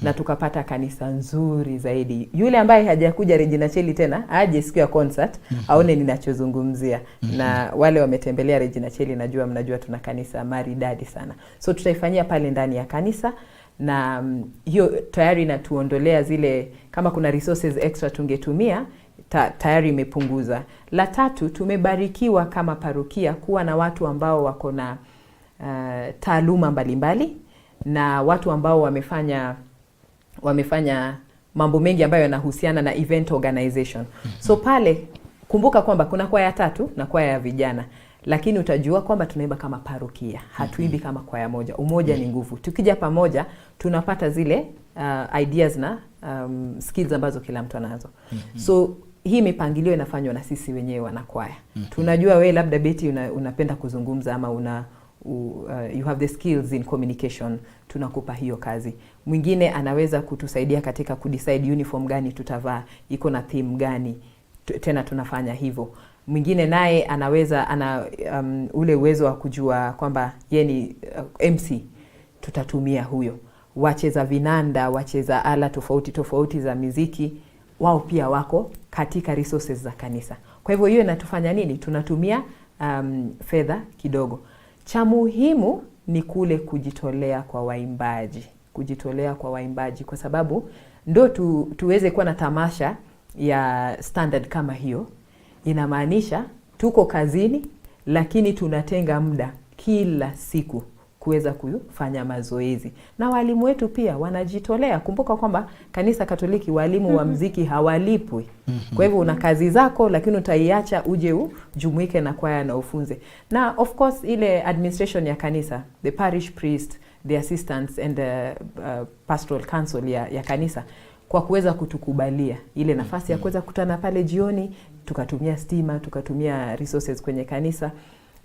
Na tukapata kanisa nzuri zaidi. Yule ambaye hajakuja Regina Cheli tena aje siku ya concert aone ninachozungumzia. Na wale wametembelea Regina Cheli mnajua tuna kanisa maridadi sana. So tutaifanyia pale ndani ya kanisa, na hiyo tayari inatuondolea zile, kama kuna resources extra tungetumia tayari imepunguza. La tatu, tumebarikiwa kama parokia kuwa na watu ambao wako na taaluma mbalimbali, na watu ambao wamefanya mambo mengi ambayo yanahusiana na event organization. So pale kumbuka kwamba kuna kwaya 3 na kwaya ya vijana, lakini utajua kwamba tunaimba kama parokia, hatuimbi kama kwaya moja. Umoja ni nguvu. Tukija pamoja tunapata zile ideas na skills ambazo kila mtu anazo. So hii mipangilio inafanywa na sisi wenyewe wanakwaya. Tunajua wewe labda Betty unapenda kuzungumza, ama you have the skills in communication, tunakupa hiyo kazi. Mwingine anaweza kutusaidia katika kudecide uniform gani tutavaa, iko na theme gani, tena tunafanya hivyo. Mwingine naye ana ule uwezo wa kujua kwamba yeye ni MC, tutatumia huyo. Wacheza vinanda, wacheza ala tofauti za muziki, wao pia wako katika resources za kanisa. Kwa hivyo hiyo inatufanya nini? Tunatumia fedha kidogo. Cha muhimu ni kule kujitolea kwa waimbaji, kwa sababu ndo tuweze kuwa na tamasha ya standard kama hiyo. Inamaanisha tuko kazini, lakini tunatenga muda kila siku kuweza kufanya mazoezi. Na walimu wetu pia wanajitolea. Kumbuka kwamba kanisa Katoliki walimu wa muziki hawalipwi. Kwa hivyo una kazi zako, lakini utaiacha uje ujumuike na kwaya na ufunze. Na of course ile administration ya kanisa, the parish priest, the assistants and the pastoral council ya kanisa, kwa kuweza kutukubalia ile nafasi ya kuweza kutana pale jioni, tukatumia stima, tukatumia resources kwenye kanisa,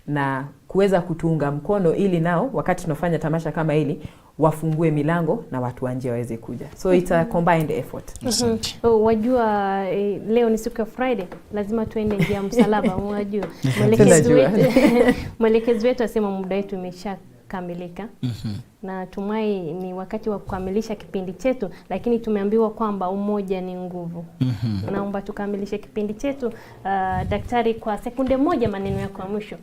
na kuweza kutuunga mkono ili nao wakati tunafanya tamasha kama hili wafungue milango na watu wa nje waweze kuja. So it's a combined effort. Wajua leo ni siku ya Friday, lazima tuende njia ya msalaba. Unajua mwelekezi wetu asema muda wetu umeshakamilika. Na tumai ni wakati wa kukamilisha kipindi chetu, lakini tumeambiwa kwamba umoja ni nguvu. Naomba tukamilishe kipindi chetu. Daktari, kwa sekunde moja maneno yako ya mwisho.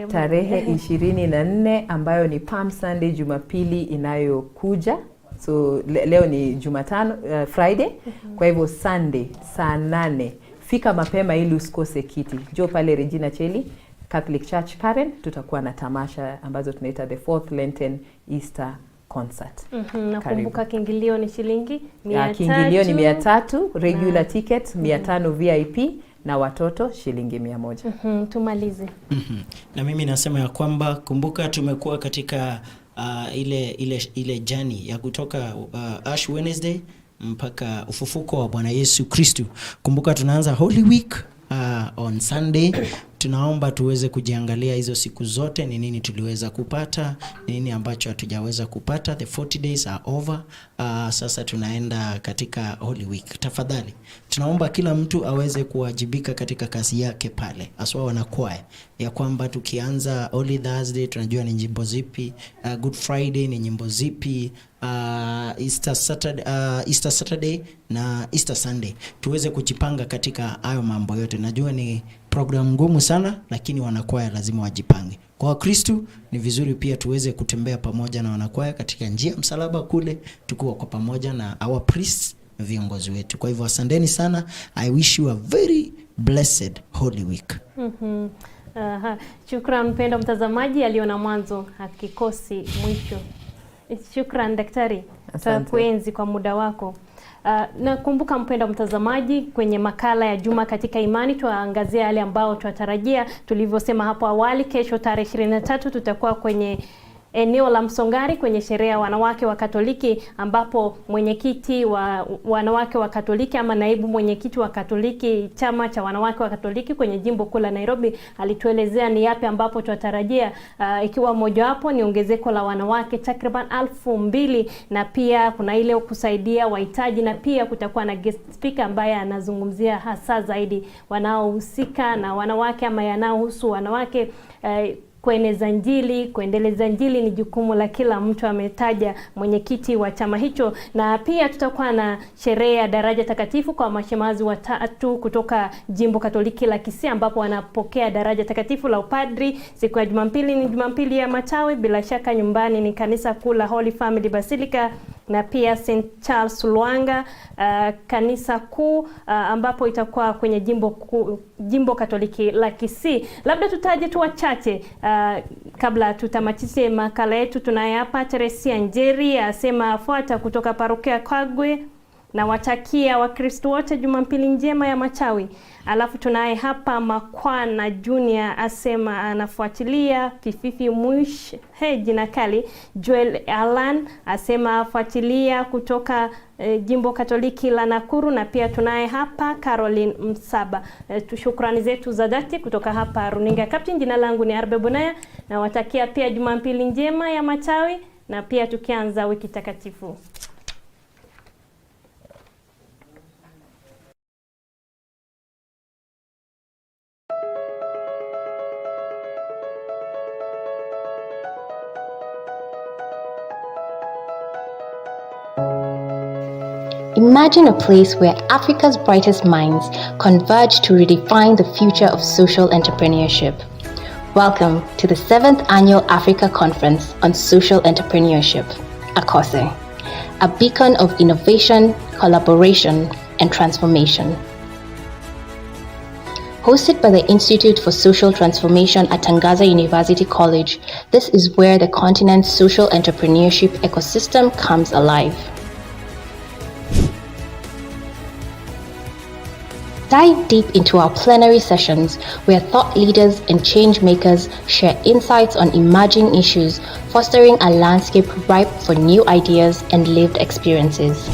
Tarehe 24 ambayo ni Palm Sunday, Jumapili inayokuja. So leo ni Jumatano, Friday. Kwa hivyo Sunday saa 8 fika mapema ili usikose kiti. Njoo pale Regina Cheli Catholic Church Karen, tutakuwa na tamasha ambazo tunaita the 4th Lenten Easter concert. Nakumbuka kiingilio ni shilingi 300. Kiingilio ni 300, regular ticket 500 VIP, na watoto shilingi 100. Tumalize. Na mimi nasema ya kwamba kumbuka tumekuwa katika ile journey ya kutoka Ash Wednesday mpaka ufufuko wa Bwana Yesu Kristo. Kumbuka tunaanza Holy Week on Sunday, tunaomba tuweze kujiangalia hizo siku zote, ni nini tuliweza kupata, ni nini ambacho hatujaweza kupata. The 40 days are over. Sasa tunaenda katika Holy Week. Tafadhali tunaomba kila mtu aweze kuwajibika katika kazi yake pale, aswa wanakwaya, ya kwamba tukianza Holy Thursday tunajua ni nyimbo zipi, Good Friday ni nyimbo zipi, Easter Saturday na Easter Sunday, tuweze kujipanga katika hayo mambo yote. Najua ni program ngumu sana, lakini wanakwaya lazima wajipange. Kwa Kristo ni vizuri pia tuweze kutembea pamoja na wanakwaya katika njia msalaba kule, tukiwa kwa pamoja na our priests, viongozi wetu. Kwa hivyo asanteni sana. I wish you a very blessed Holy Week. Shukran mpendwa mtazamaji, aliona mwanzo hakikosi mwisho. Shukran daktari kwa kuenzi kwa muda wako. Nakumbuka mpendwa mtazamaji, kwenye makala ya Juma katika Imani tuangazia yale ambao tunatarajia. Tulivyosema hapo awali, kesho tarehe 23 tutakuwa kwenye eneo la Msongari kwenye sherehe ya wanawake wa Katoliki, ambapo mwenyekiti wa wanawake wa Katoliki ama naibu mwenyekiti wa Katoliki, chama cha wanawake wa Katoliki kwenye jimbo kuu la Nairobi, alituelezea ni yapi ambapo tunatarajia, ikiwa mojawapo ni ongezeko la wanawake takriban 2,000, na pia kuna ile kusaidia wahitaji, na pia kutakuwa na guest speaker ambaye anazungumzia hasa zaidi wanaohusika na wanawake ama yanayohusu wanawake. Kueneza Injili, kuendeleza Injili ni jukumu la kila mtu, ametaja mwenyekiti wa chama hicho. Na pia tutakuwa na sherehe ya daraja takatifu kwa mashemazi watatu kutoka jimbo Katoliki la Kisii, ambapo wanapokea daraja takatifu la upadri. Siku ya Jumapili ni Jumapili ya Matawi, bila shaka nyumbani ni kanisa kuu la Holy Family Basilica, na pia St. Charles Luanga, kanisa kuu, ambapo itakuwa kwenye jimbo Katoliki la Kisii. Labda tutaje tu wachache kabla tutamatishe makala yetu. Tunaye hapa Teresia Njeri, asema afuata kutoka parokia Kagwe, na watakia Wakristo wote Jumapili njema ya Matawi. Alafu tunaye hapa Makwana Junior, asema anafuatilia Fififi Mwish jina kali. Joel Alan asema afuatilia kutoka jimbo Katoliki la Nakuru, na pia tunaye hapa Caroline Msaba. Shukrani zetu za dhati kutoka hapa Runinga Captain. Jina langu ni Arbe Bonaya, na watakia pia Jumapili njema ya Matawi, na pia tukianza wiki takatifu. Imagine a place where Africa's brightest minds converge to redefine the future of social entrepreneurship. Welcome to the 7th Annual Africa Conference on Social Entrepreneurship, ACOSE, a beacon of innovation, collaboration, and transformation. Hosted by the Institute for Social Transformation at Tangaza University College, this is where the continent's social entrepreneurship ecosystem comes alive. Dive deep into our plenary sessions, where thought leaders and change makers share insights on emerging issues, fostering a landscape ripe for new ideas and lived experiences.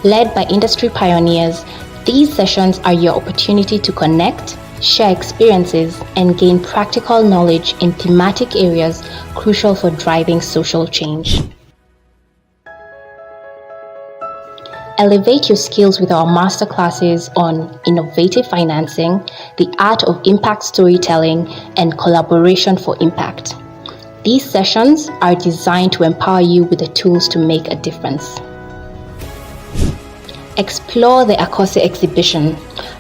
Led by industry pioneers, these sessions are your opportunity to connect, share experiences, and gain practical knowledge in thematic areas crucial for driving social change. Elevate your skills with our masterclasses on innovative financing, the art of impact storytelling, and collaboration for impact. These sessions are designed to empower you with the tools to make a difference. Explore the ACOSE exhibition,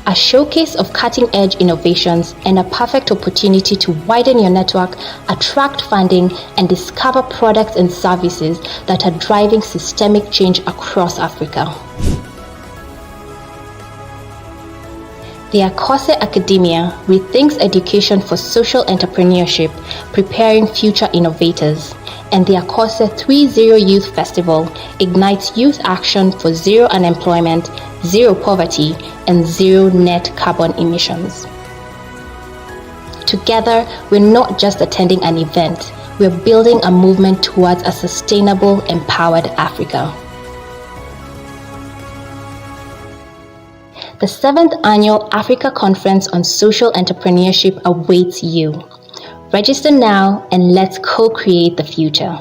a showcase of cutting-edge innovations and a perfect opportunity to widen your network, attract funding, and discover products and services that are driving systemic change across Africa. The ACOSE Academia rethinks education for social entrepreneurship, preparing future innovators. And the ACOSE 3.0 Youth Festival ignites youth action for zero unemployment, zero poverty, and zero net carbon emissions. Together, we're not just attending an event, we're building a movement towards a sustainable, empowered Africa. the 7th Annual Africa Conference on Social Entrepreneurship awaits you. Register now and let's co-create the future.